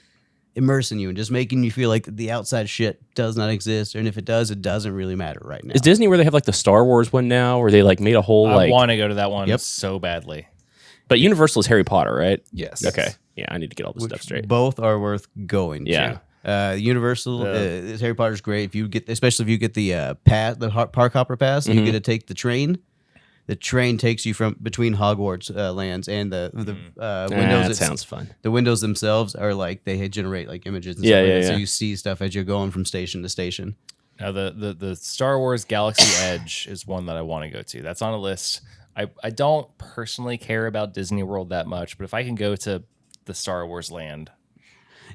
immersing you and just making you feel like the outside shit does not exist, and if it does, it doesn't really matter right now. Is Disney where they have like the Star Wars one now, where they like made a whole I like? want to go to that one Yep. so badly. But Universal is Harry Potter, right? Yes. Okay. Yeah, I need to get all this stuff straight. Both are worth going Yeah. to. Universal, Harry Potter's great. Especially if you get the pass, the park hopper pass, you get to take the train. The train takes you from between Hogwarts lands, and the windows. That sounds fun. The windows themselves are like they generate like images. And Yeah, stuff like yeah, that, yeah. So you see stuff as you're going from station to station. Now the Star Wars Galaxy Edge is one that I want to go to. That's on a list. I don't personally care about Disney World that much, but if I can go to the Star Wars land,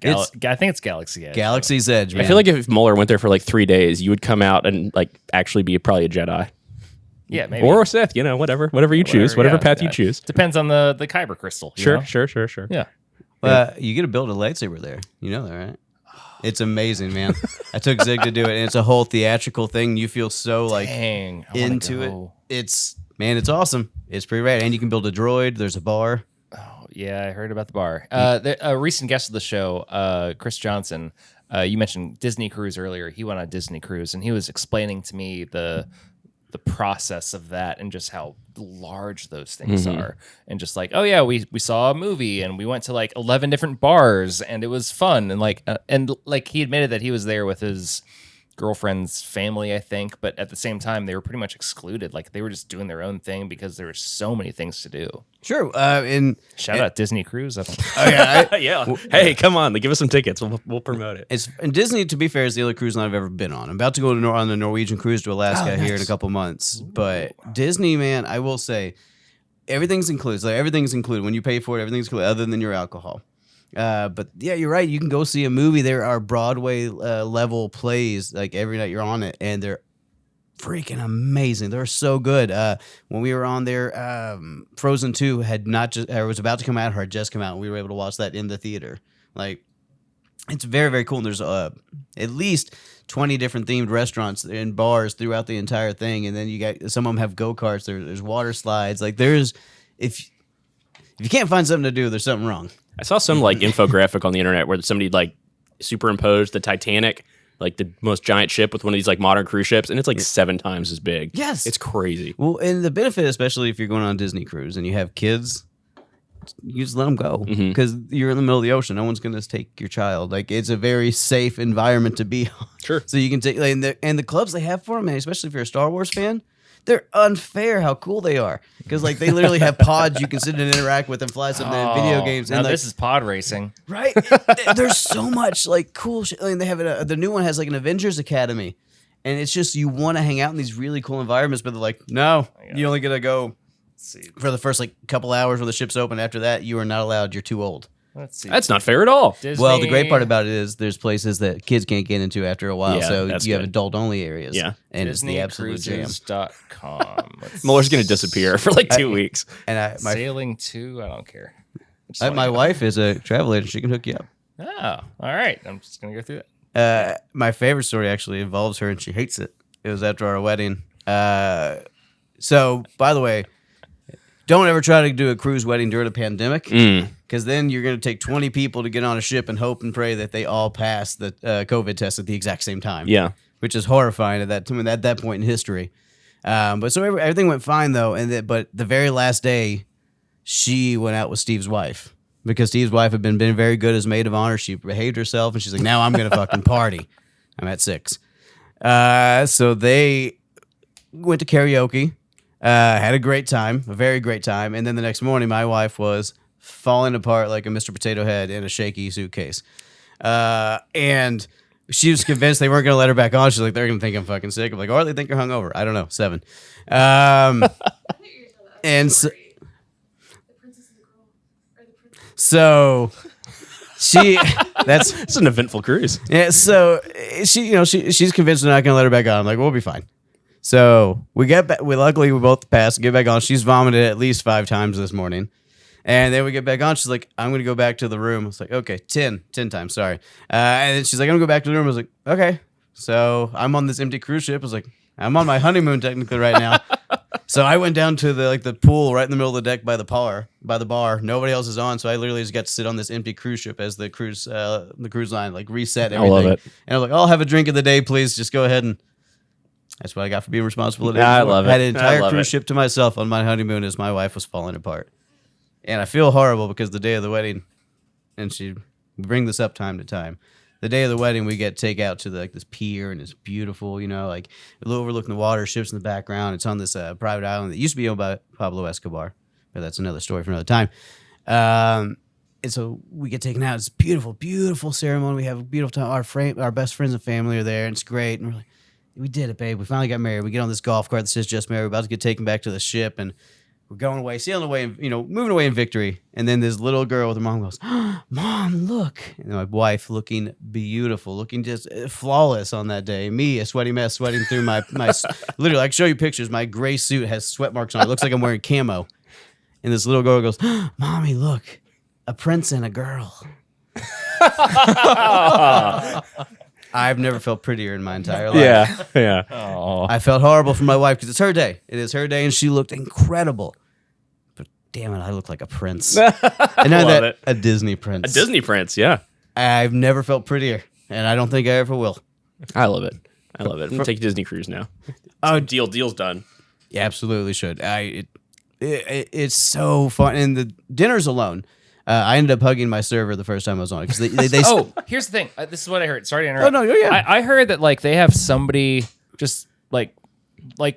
I think it's Galaxy Edge. Galaxy's Edge. Man. I feel like if Mueller went there for like 3 days, you would come out and like actually be probably a Jedi Yeah, maybe. or a Sith. You know, whatever you choose, whatever path you choose. Depends on the Kyber crystal. you know? Sure. Yeah. You get to build a lightsaber there. You know that, right? It's amazing, man. I took Zig to do it, and it's a whole theatrical thing. You feel so like Dang, I wanna into go. it. It's awesome. It's pretty rad, and you can build a droid. There's a bar. Oh, yeah, I heard about the bar. A recent guest of the show, Chris Johnson, you mentioned Disney Cruise earlier. He went on a Disney Cruise, and he was explaining to me the process of that and just how large those things are. And just like, oh yeah, we saw a movie and we went to like 11 different bars and it was fun. And like he admitted that he was there with his girlfriend's family, I think, but at the same time they were pretty much excluded. Like they were just doing their own thing because there were so many things to do. Sure. And Shout out Disney Cruise. I think. oh yeah, Yeah. Hey, come on. Give us some tickets. We'll promote it. and Disney, to be fair, is the only cruise line I've ever been on. I'm about to go on the Norwegian cruise to Alaska here in a couple months. But Disney, man, I will say, everything's included. Like everything's included when you pay for it. Everything's included, other than your alcohol. But yeah, you're right. You can go see a movie. There are Broadway level plays like every night you're on it, and they're freaking amazing. They're so good. When we were on there, Frozen 2 was about to come out, or had just come out, and we were able to watch that in the theater. Like, it's very, very cool. And there's at least 20 different themed restaurants and bars throughout the entire thing. And then you got some of them have go-karts. There's water slides. Like if you can't find something to do, there's something wrong. I saw some like infographic on the internet where somebody like superimposed the Titanic, like the most giant ship, with one of these like modern cruise ships, and it's like 7 times as big. Yes. It's crazy. Well, and the benefit, especially if you're going on a Disney cruise and you have kids, you just let them go because you're in the middle of the ocean. No one's going to take your child. Like, it's a very safe environment to be on. Sure. So you can take, and the clubs they have for them, man, especially if you're a Star Wars fan, they're unfair how cool they are. Because like they literally have pods you can sit and interact with and fly something in video games. Now And like, this is pod racing. right? There's so much like cool shit. And they have the new one has like an Avengers Academy, and it's just you want to hang out in these really cool environments, but they're like, no, you only get to go for the first like couple hours when the ship's open. After that, you are not allowed. You're too old. Let's see. That's not fair at all. Disney. Well, the great part about it is there's places that kids can't get into after a while, Yeah, so that's you have good. adult only areas. Yeah. and it's the absolute jam. DisneyCruises.com. Muller's going to disappear for like 2 weeks. And Sailing 2, I don't care. My wife is a travel agent. She can hook you up. Oh, all right. I'm just gonna go through that. My favorite story actually involves her, and she hates it. It was after our wedding. So, by the way, don't ever try to do a cruise wedding during a pandemic, because then you're going to take 20 people to get on a ship and hope and pray that they all pass the COVID test at the exact same time. Yeah. Which is horrifying at that point in history. But so everything went fine though, but the very last day, she went out with Steve's wife because Steve's wife had been very good as maid of honor. She behaved herself, and she's like, "Now I'm going to fucking party." I'm at 6. So they went to karaoke. Had a great time, a very great time. And then the next morning, my wife was falling apart like a Mr. Potato Head in a shaky suitcase. And she was convinced they weren't going to let her back on. She's like, they're going to think I'm fucking sick. I'm like, or they think you're hungover. I don't know. 7. And so it's an eventful cruise. Yeah, so she's convinced they're not going to let her back on. I'm like, we'll be fine. So we luckily we both passed, get back on. She's vomited at least 5 times this morning. And then we get back on. She's like, I'm going to go back to the room. I was like, okay, 10 times, sorry. And then she's like, I'm going to go back to the room. I was like, okay. So I'm on this empty cruise ship. I was like, I'm on my honeymoon technically right now. So I went down to the pool right in the middle of the deck by the bar. Nobody else is on. So I literally just got to sit on this empty cruise ship as the cruise line reset everything. I love it. And I was like, I'll have a drink of the day, please. Just go ahead, and that's what I got for being responsible. I love it. I had an entire cruise ship to myself on my honeymoon as my wife was falling apart. And I feel horrible because the day of the wedding, and we bring this up time to time, the day of the wedding, we get takeout to this pier, and it's beautiful, overlooking the water, ships in the background. It's on this private island that used to be owned by Pablo Escobar, but that's another story for another time. And so we get taken out. It's a beautiful, beautiful ceremony. We have a beautiful time. Our best friends and family are there, and it's great. And we're like, we did it, babe. We finally got married. We get on this golf cart that says just married. We're about to get taken back to the ship, and we're going away, sailing away, moving away in victory. And then this little girl with her mom goes, Mom, look. And my wife looking beautiful, looking just flawless on that day. Me, a sweaty mess, sweating through my literally, I can show you pictures. My gray suit has sweat marks on it. It looks like I'm wearing camo. And this little girl goes, Mommy, look, a prince and a girl. I've never felt prettier in my entire life. Yeah. Oh, I felt horrible for my wife because it's her day. It is her day, and she looked incredible. But damn it, I look like a prince. And now that a Disney prince. A Disney prince, yeah. I've never felt prettier, and I don't think I ever will. I love it. I'm gonna take a Disney cruise now. Oh, deal's done. You absolutely should. It's so fun, and the dinners alone. I ended up hugging my server the first time I was on it because they oh, here's the thing. This is what I heard. Sorry to interrupt. Oh, no, yeah. I heard that they have somebody just like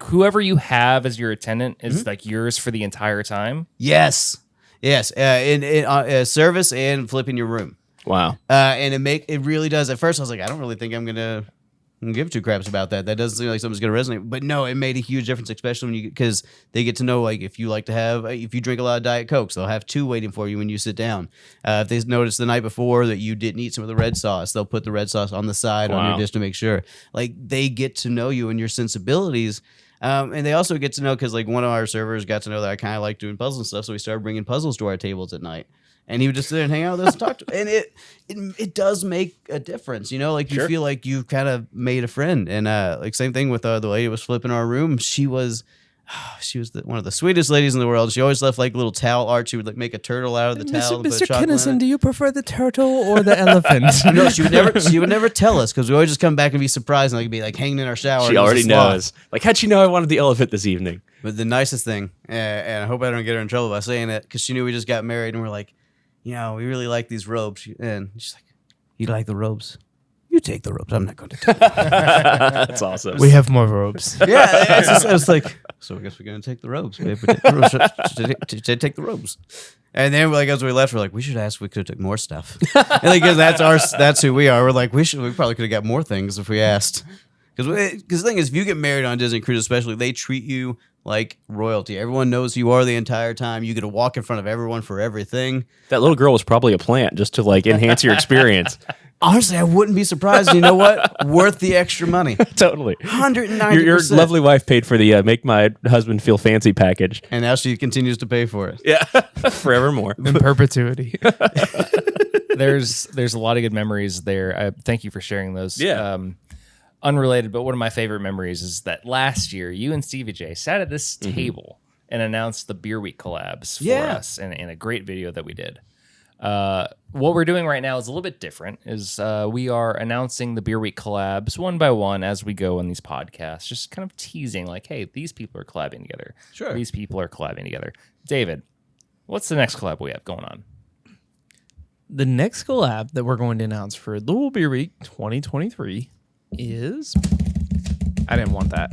whoever you have as your attendant is yours for the entire time. Yes, in service and flipping your room. Wow. And it really does. At first, I was like, I don't really think I'm gonna give 2 craps about that. That doesn't seem like something's gonna resonate. But no, it made a huge difference, especially because they get to know if you drink a lot of Diet Cokes, they'll have 2 waiting for you when you sit down. If they notice the night before that you didn't eat some of the red sauce, they'll put the red sauce on the side on your dish to make sure. They get to know you and your sensibilities. And they also get to know because one of our servers got to know that I kind of like doing puzzles and stuff, so we started bringing puzzles to our tables at night. And he would just sit there and hang out with us and talk to, and it does make a difference, you feel like you've kind of made a friend. And same thing with the lady who was flipping our room. She was one of the sweetest ladies in the world. She always left little towel art. She would make a turtle out of the towel. Mr. Kennison, do you prefer the turtle or the elephant? No, she would never tell us because we always just come back and be surprised and be hanging in our shower. She already knows. How'd she know I wanted the elephant this evening? But the nicest thing, and I hope I don't get her in trouble by saying it, because she knew we just got married and we're like, we really like these robes. And she's like, you like the robes? You take the robes. I'm not going to take them. That's awesome. We have more robes. Yeah, it's like, so I guess we're going to take the robes. We have to take the robes. Take the robes. And then as we left, we're like, we should ask if we could have took more stuff. And because that's who we are. We're like, we probably could have got more things if we asked. Because the thing is, if you get married on a Disney cruise, especially, they treat you like royalty. Everyone knows who you are the entire time. You get to walk in front of everyone for everything. That little girl was probably a plant just to enhance your experience. Honestly, I wouldn't be surprised. You know what? Worth the extra money. Totally. 190%. Your lovely wife paid for the make my husband feel fancy package. And now she continues to pay for it. Yeah, forevermore. In perpetuity. There's a lot of good memories there. Thank you for sharing those. Yeah. Unrelated, but one of my favorite memories is that last year you and Stevie J sat at this table and announced the Beer Week collabs for us in a great video that we did. What we're doing right now is a little bit different. We are announcing the Beer Week collabs one by one as we go on these podcasts, just kind of teasing like, hey, these people are collabing together. Sure. These people are collabing together. David, what's the next collab we have going on? The next collab that we're going to announce for Louisville Beer Week 2023 is... I didn't want that.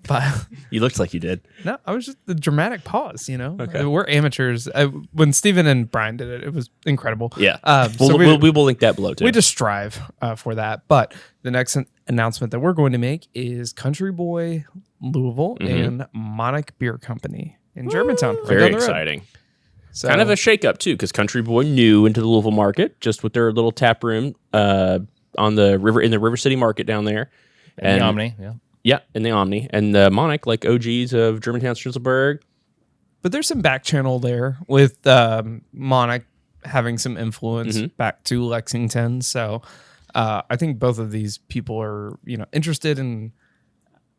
But You looked like you did. no, I was just the dramatic pause, you know? Okay. We're amateurs. When Steven and Brian did it, it was incredible. Yeah. So we will link that below too. we just strive for that. But the next announcement that we're going to make is Country Boy Louisville and Monarch Beer Company in Germantown. right very down the road. exciting. So, Kind of a shakeup too, because Country Boy new into the Louisville market, just with their little tap room on the river in the River City Market down there, And the Omni, yeah, in the Omni, and the Monarch, like OGs of Germantown, Schnitzelberg. but there's some back channel there with Monarch having some influence back to Lexington. So I think both of these people are, interested in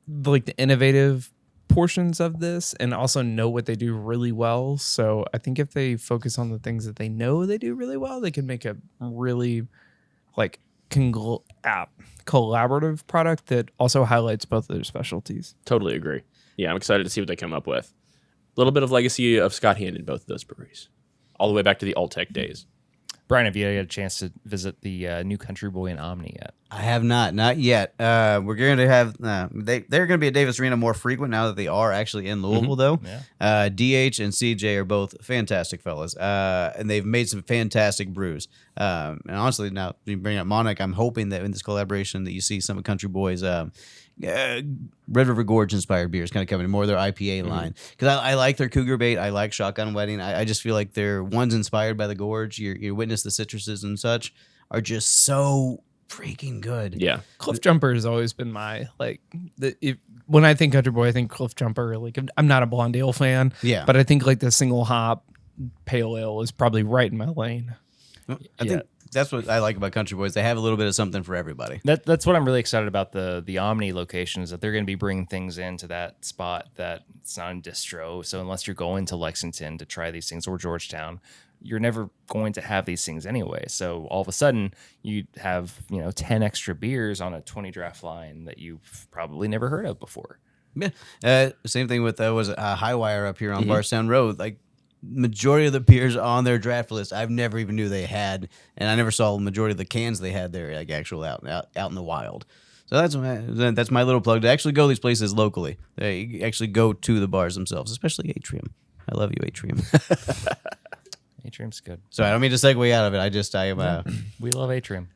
like the innovative portions of this and also know what they do really well. So I think if they focus on the things that they know they do really well, they can make a really like collaborative product that also highlights both of their specialties. Totally agree. Yeah, I'm excited to see what they come up with. A little bit of legacy of Scott Hand in both of those breweries, all the way back to the Alt-Tech days. Brian, have you had a chance to visit the new Country Boy in Omni yet? I have not yet. We're going to have they're going to be at Davis Arena more frequent now that they are actually in Louisville, though. Yeah. DH and CJ are both fantastic fellas, and they've made some fantastic brews. And honestly, now you bring up Monarch, I'm hoping that in this collaboration that you see some of Country Boys. Red River Gorge inspired beers kind of coming more of their IPA line because I like their Cougar Bait. I like Shotgun Wedding. I just feel like they're ones inspired by the Gorge. You witness the citruses and such are just freaking good. Yeah. Cliff Jumper has always been my when I think Country Boy, I think Cliff Jumper. Like I'm not a blonde ale fan, Yeah. but I think like the single hop pale ale is probably right in my lane. I think that's what I like about Country Boys. They have a little bit of something for everybody. That's what I'm really excited about the Omni location is that they're going to be bringing things into that spot that it's not in distro. So unless you're going to Lexington to try these things or Georgetown, you're never going to have these things anyway. So all of a sudden you have 10 extra beers on a 20 draft line that you've probably never heard of before. Yeah. Same thing with High Wire up here on Barstown Road. Like majority of the beers on their draft list, I've never even knew they had, and I never saw the majority of the cans they had there, like actual out in the wild. So that's my little plug to actually go these places locally. They actually go to the bars themselves, especially Atrium. I love you, Atrium. Atrium's good. So I don't mean to segue out of it. We love Atrium.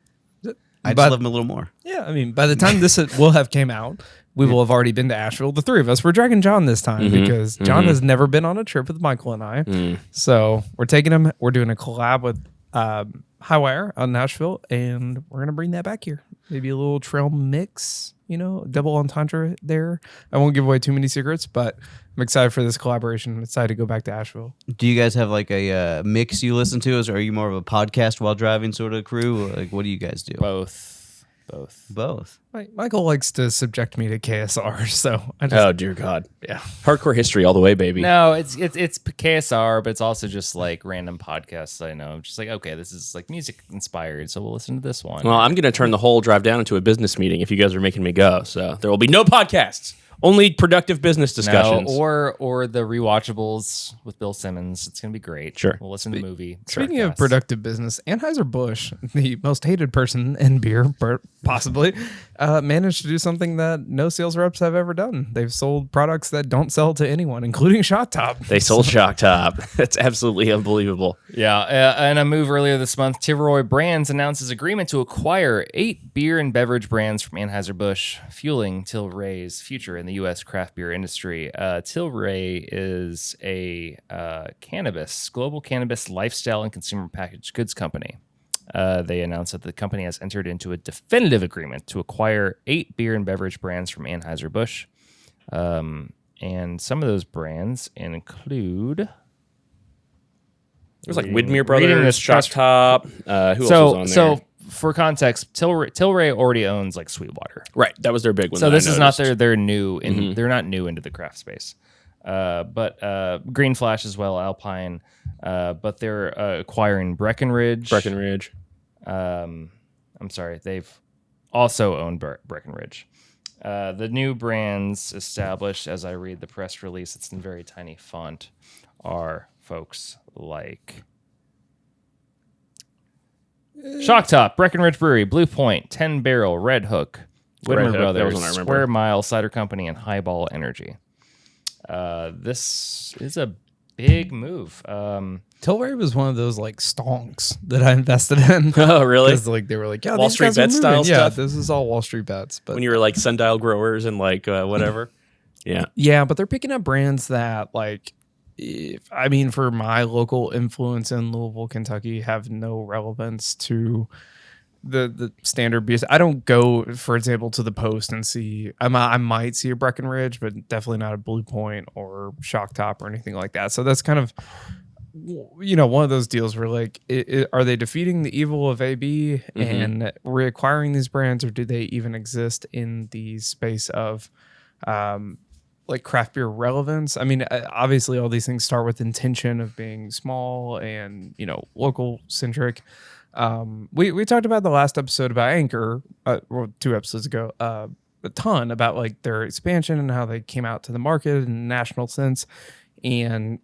I just love them a little more. Yeah, I mean, by the time this will have came out, we will have already been to Asheville. The three of us. We're dragging John this time because John has never been on a trip with Michael and I. So we're taking him. We're doing a collab with High Wire on Nashville, and we're gonna bring that back here. Maybe a little trail mix, double entendre there. I won't give away too many secrets, but I'm excited for this collaboration. I'm excited to go back to Asheville. Do you guys have like a mix you listen to, or are you more of a podcast while driving sort of crew? Like, what do you guys do? Both. Michael likes to subject me to KSR, so I just, Oh dear God. yeah. Hardcore history all the way, baby. No, it's KSR, but it's also just like random podcasts. I know, just like okay, this is like music inspired, so we'll listen to this one. Well, I'm going to turn the whole drive down into a business meeting if you guys are making me go. So there will be no podcasts, only productive business discussions. or the rewatchables with Bill Simmons. It's gonna be great. Sure. We'll listen to the movie. Speaking of Shortcasts. productive business, Anheuser-Busch, the most hated person in beer, possibly, managed to do something that no sales reps have ever done. They've sold products that don't sell to anyone, including ShockTop. They sold ShockTop. That's absolutely unbelievable. Yeah, in a move earlier this month, Tilroy Brands announces agreement to acquire 8 beer and beverage brands from Anheuser-Busch, fueling Tilray's future in the U.S. craft beer industry. Tilray is a global cannabis lifestyle and consumer packaged goods company. They announced that the company has entered into a definitive agreement to acquire 8 beer and beverage brands from Anheuser-Busch. And some of those brands include... There's like Widmer reading Brothers, this press- ShockTop. Who else was on there? So for context, Tilray already owns like Sweetwater. Right, that was their big one. So that this I is not noticed. they're new in they're not new into the craft space. But Green Flash as well, Alpine. But they're acquiring Breckenridge. Breckenridge. I'm sorry, they've also owned Breckenridge. The new brands established, as I read the press release, it's in very tiny font, are folks like ShockTop, Breckenridge Brewery, Blue Point, 10 Barrel, Red Hook, Red Widmer Hook, that was Brothers, one I remember. Square Mile Cider Company, and Highball Energy. This is a big move. Tilray was one of those like stonks that I invested in. Oh, really? Because like they were like, yeah, Wall these Street guys are bet style moving. Yeah, stuff? this is all Wall Street bets. But When you were like sundial growers and like whatever. Yeah. yeah, but they're picking up brands that like, for my local influence in Louisville, Kentucky, have no relevance to the standard beers. I don't go, for example, to the Post and see. I might see a Breckenridge, but definitely not a Blue Point or ShockTop or anything like that. So that's kind of, one of those deals where like, are they defeating the evil of AB and reacquiring these brands, or do they even exist in the space of like craft beer relevance? I mean, obviously all these things start with intention of being small and, local centric. We talked about the last episode about Anchor, 2 episodes ago, a ton about like their expansion and how they came out to the market in a national sense. And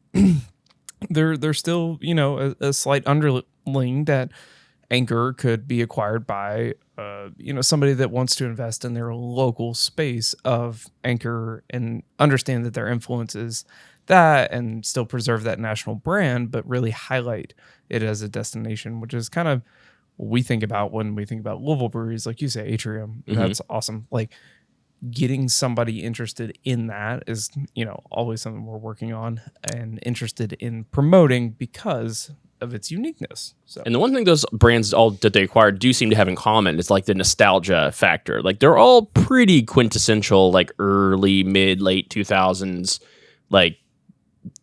they're still, a slight underling that Anchor could be acquired by, somebody that wants to invest in their local space of Anchor and understand that their influence is that and still preserve that national brand, but really highlight it as a destination, which is kind of what we think about when we think about Louisville breweries. Like you say, Atrium, that's awesome. Like getting somebody interested in that is, always something we're working on and interested in promoting because of its uniqueness. So, And the one thing those brands all that they acquired do seem to have in common is like the nostalgia factor. Like they're all pretty quintessential, like early, mid, late 2000s, like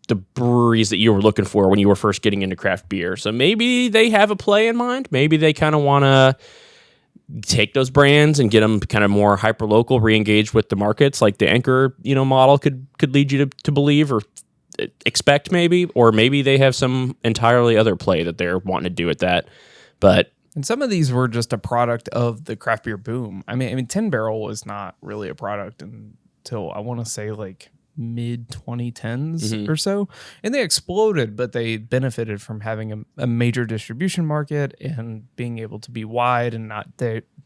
the breweries that you were looking for when you were first getting into craft beer. So maybe they have a play in mind. Maybe they kind of want to take those brands and get them kind of more hyper local, re-engaged with the markets, like the Anchor, model could lead you to believe or expect maybe, or maybe they have some entirely other play that they're wanting to do with that. But and some of these were just a product of the craft beer boom. I mean, 10 Barrel was not really a product until I want to say like mid 2010s or so, and they exploded, but they benefited from having a major distribution market and being able to be wide and not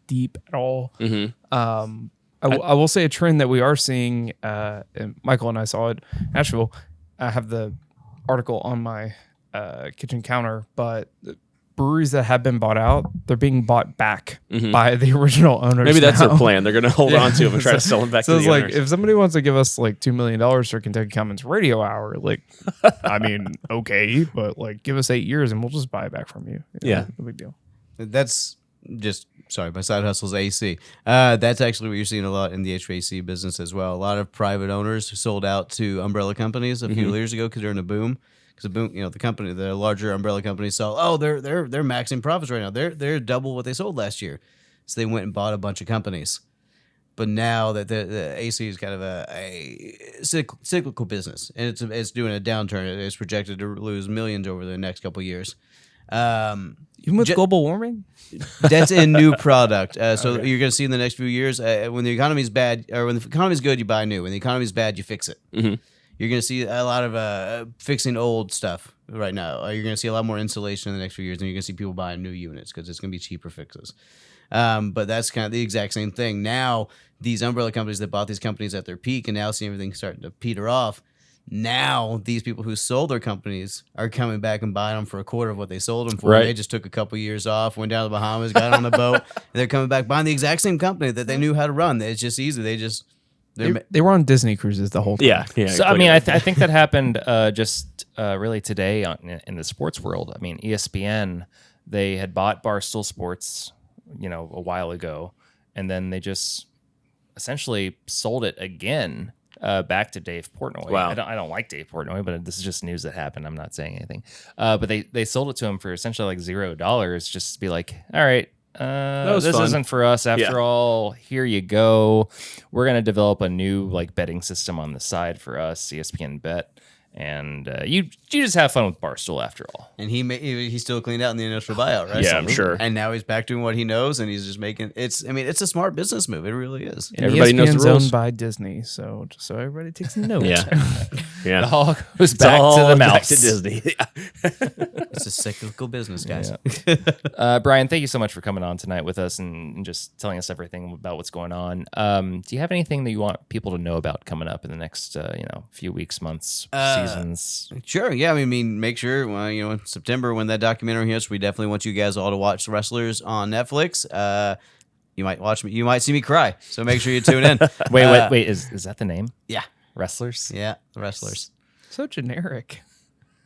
deep at all. I will say a trend that we are seeing, and Michael and I saw it in Nashville. I have the article on my kitchen counter, but breweries that have been bought out, they're being bought back by the original owners. maybe that's now. their plan. They're going to hold on to them and try to sell them back So to it's the like, owners. if somebody wants to give us like $2 million for Kentucky Commons Radio Hour, like, I mean, okay, but like give us 8 years and we'll just buy it back from you. Yeah. No big deal. That's just, sorry, my side hustle's AC. That's actually what you're seeing a lot in the HVAC business as well. A lot of private owners sold out to umbrella companies a few years ago because they're in a boom. Because the larger umbrella companies saw, they're maxing profits right now. They're double what they sold last year, so they went and bought a bunch of companies. But now that the AC is kind of a cyclical business, and it's doing a downturn. It's projected to lose millions over the next couple of years. Even with global warming? That's a new product. So you're going to see in the next few years, when the economy's bad, or when the economy's good, you buy new. When the economy's bad, you fix it. You're going to see a lot of fixing old stuff right now. You're going to see a lot more insulation in the next few years, and you're going to see people buying new units because it's going to be cheaper fixes. But that's kind of the exact same thing. Now, these umbrella companies that bought these companies at their peak and now see everything starting to peter off, now these people who sold their companies are coming back and buying them for a quarter of what they sold them for. Right. They just took a couple years off, went down to the Bahamas, got on a boat, and they're coming back buying the exact same company that they knew how to run. It's just easy. They were on Disney cruises the whole time. Yeah. So I mean, I think that happened just really today in the sports world. I mean, ESPN they had bought Barstool Sports, a while ago, and then they just essentially sold it again back to Dave Portnoy. Wow. I don't like Dave Portnoy, but this is just news that happened. I'm not saying anything. But they sold it to him for essentially like $0, just to be like, all right, this fun. isn't for us after Yeah. all. Here you go. We're gonna develop a new like betting system on the side for us, ESPN Bet. And you just have fun with Barstool after all. And he still cleaned out in the initial buyout, right? Yeah, I'm sure. And now he's back doing what he knows, and he's just making it's a smart business move. It really is. And Everybody knows the ESPN's rules. owned by Disney, so just so everybody takes note. Yeah. Yeah. It all goes It's back all to the back mouse. to Disney. It's a cyclical business, guys. Bryan, thank you so much for coming on tonight with us and just telling us everything about what's going on. Do you have anything that you want people to know about coming up in the next few weeks, months, seasons? Sure. Yeah. I mean, make sure. Well, in September when that documentary hits, we definitely want you guys all to watch Wrestlers on Netflix. You might watch me. You might see me cry. So make sure you tune in. Wait. Is that the name? Yeah. Wrestlers? Yeah. Wrestlers. So generic.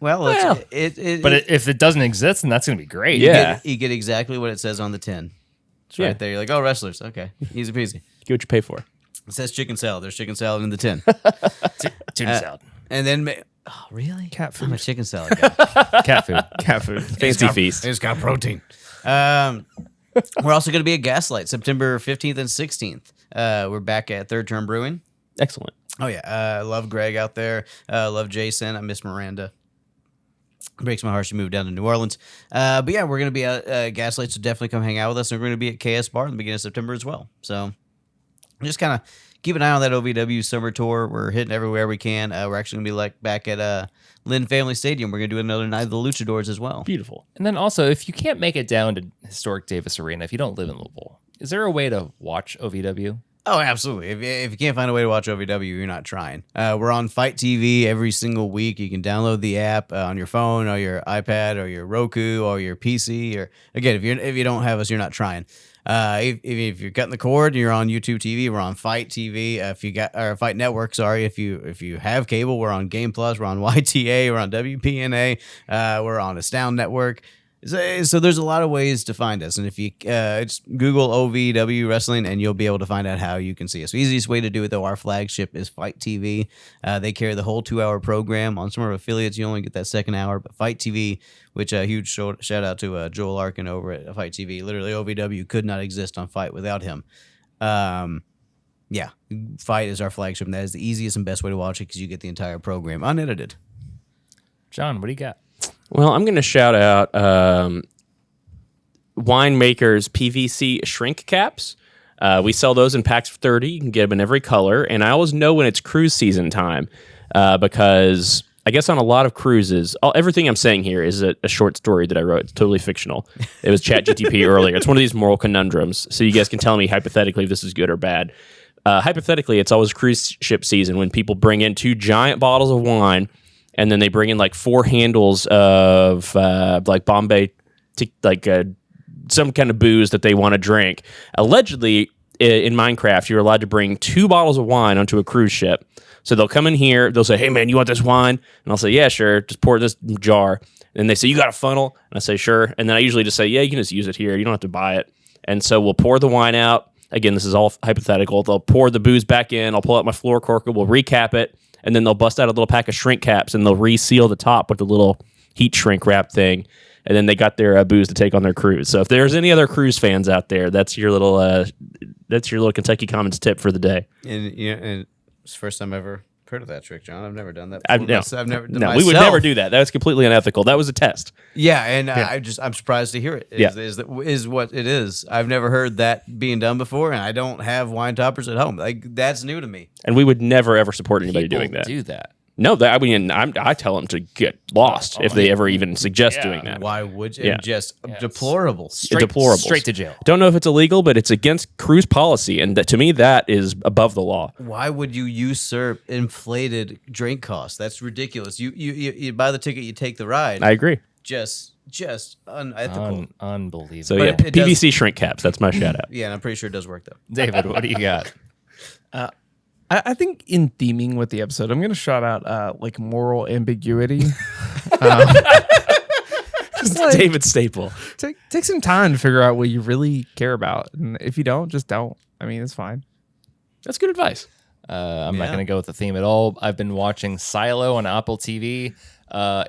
Well, Well, If it doesn't exist, then that's going to be great. Yeah. you get exactly what it says on the tin. It's Yeah. right there. You're like, oh, Wrestlers. Okay. Easy peasy. Get what you pay for. It says chicken salad. There's chicken salad in the tin. Tuna salad. And then, oh, really? Cat I'm a food. chicken salad guy. Cat food. Cat food. Fancy feast. It's got protein. We're also going to be at Gaslight September 15th and 16th. We're back at Third Term Brewing. Excellent. Oh, yeah. I love Greg out there. Love Jason. I miss Miranda. Breaks my heart she moved down to New Orleans. But yeah, we're going to be at Gaslight, so definitely come hang out with us. And we're going to be at KS Bar in the beginning of September as well. So just kind of keep an eye on that OVW summer tour. We're hitting everywhere we can. We're actually going to be back at Lynn Family Stadium. We're going to do another night of the Luchadors as well. Beautiful. And then also, if you can't make it down to historic Davis Arena, if you don't live in Louisville, is there a way to watch OVW? Oh, absolutely. If you can't find a way to watch OVW, you're not trying. We're on Fight TV every single week. You can download the app on your phone or your iPad or your Roku or your PC. Or again, if you don't have us, you're not trying. If you're cutting the cord, you're on YouTube TV. We're on Fight TV. Or Fight Network. Sorry, if you have cable, we're on Game Plus. We're on YTA. We're on WPNA. We're on Astound Network. So there's a lot of ways to find us, and if you just Google OVW Wrestling, and you'll be able to find out how you can see us. The easiest way to do it, though, our flagship is Fight TV. They carry the whole 2-hour program. On some of our affiliates, you only get that second hour, but Fight TV, which a huge shout out to Joel Arkin over at Fight TV. Literally, OVW could not exist on Fight without him. Yeah, Fight is our flagship, and that is the easiest and best way to watch it because you get the entire program unedited. John, what do you got? Well, I'm going to shout out Winemaker's PVC shrink caps. We sell those in packs of 30. You can get them in every color. And I always know when it's cruise season time because I guess on a lot of cruises, everything I'm saying here is a short story that I wrote. It's totally fictional. It was ChatGTP earlier. It's one of these moral conundrums. So you guys can tell me hypothetically if this is good or bad. Hypothetically, it's always cruise ship season when people bring in 2 giant bottles of wine and then they bring in like 4 handles of like Bombay, some kind of booze that they want to drink. Allegedly, in Minecraft, you're allowed to bring 2 bottles of wine onto a cruise ship. So they'll come in here, they'll say, "Hey man, you want this wine?" And I'll say, "Yeah, sure. Just pour this jar." And they say, "You got a funnel?" And I say, "Sure." And then I usually just say, "Yeah, you can just use it here. You don't have to buy it." And so we'll pour the wine out. Again, this is all hypothetical. They'll pour the booze back in. I'll pull out my floor corker. We'll recap it. And then they'll bust out a little pack of shrink caps and they'll reseal the top with a little heat shrink wrap thing. And then they got their booze to take on their cruise. So if there's any other cruise fans out there, that's your little Kentucky Commons tip for the day. And it's the first time I've ever heard of that trick, John. I've never done that. I've never done No, we would never do that. That was completely unethical. That was a test. Yeah, and I'm surprised to hear it. Yeah. Is what it is. I've never heard that being done before, and I don't have wine toppers at home. Like that's new to me. And we would never, ever support anybody doing that. Do that. No, I tell them to get lost if they ever even suggest doing that. Why would you? Yeah. Just deplorable. Deplorable. Straight to jail. Don't know if it's illegal, but it's against cruise policy, and to me, that is above the law. Why would you usurp inflated drink costs? That's ridiculous. You buy the ticket, you take the ride. I agree. Just unethical. Unbelievable. So But yeah, it does- PVC shrink caps. That's my shout out. Yeah, and I'm pretty sure it does work though. David, what do you got? I think in theming with the episode, I'm going to shout out like moral ambiguity. Just like, David Staple. take some time to figure out what you really care about, and if you don't, just don't. I mean, it's fine. That's good advice. I'm not going to go with the theme at all. I've been watching Silo on Apple TV.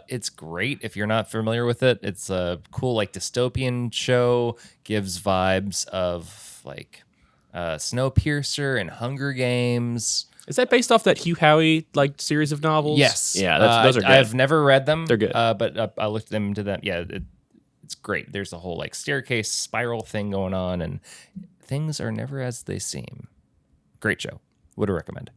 It's great if you're not familiar with it. It's a cool like dystopian show. Gives vibes of like Snowpiercer and Hunger Games. Is that based off that Hugh Howey like series of novels? Yes. Yeah, those are good. I've never read them. They're good. But I looked into them. Yeah, it's great. There's a whole like staircase spiral thing going on, and things are never as they seem. Great show. Would recommend.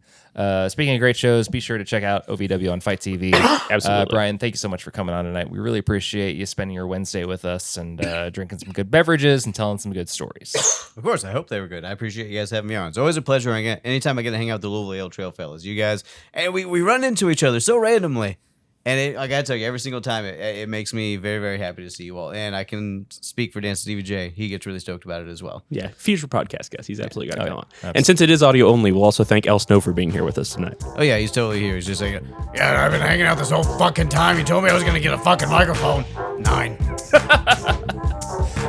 Speaking of great shows, be sure to check out OVW on Fight TV. Absolutely. Bryan, thank you so much for coming on tonight. We really appreciate you spending your Wednesday with us and drinking some good beverages and telling some good stories. Of course, I hope they were good. I appreciate you guys having me on. It's always a pleasure. Anytime I get to hang out with the Louisville Ale Trail fellas, you guys, and we run into each other so randomly. And I gotta tell you, every single time it makes me very, very happy to see you all. And I can speak for Dan Stevie J. He gets really stoked about it as well. Yeah, future podcast guest. He's absolutely got to come on. Absolutely. And since it is audio only, we'll also thank El Snow for being here with us tonight. Oh yeah, he's totally here. He's just like, yeah, I've been hanging out this whole fucking time. You told me I was gonna get a fucking microphone. 9.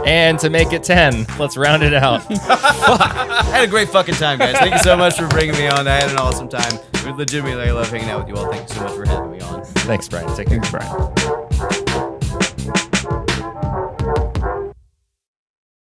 And to make it 10, let's round it out. I had a great fucking time, guys. Thank you so much for bringing me on. I had an awesome time. Legitimately, I love hanging out with you all. Thank you so much for having me on. Thanks, Bryan. Take care. Thanks, Bryan.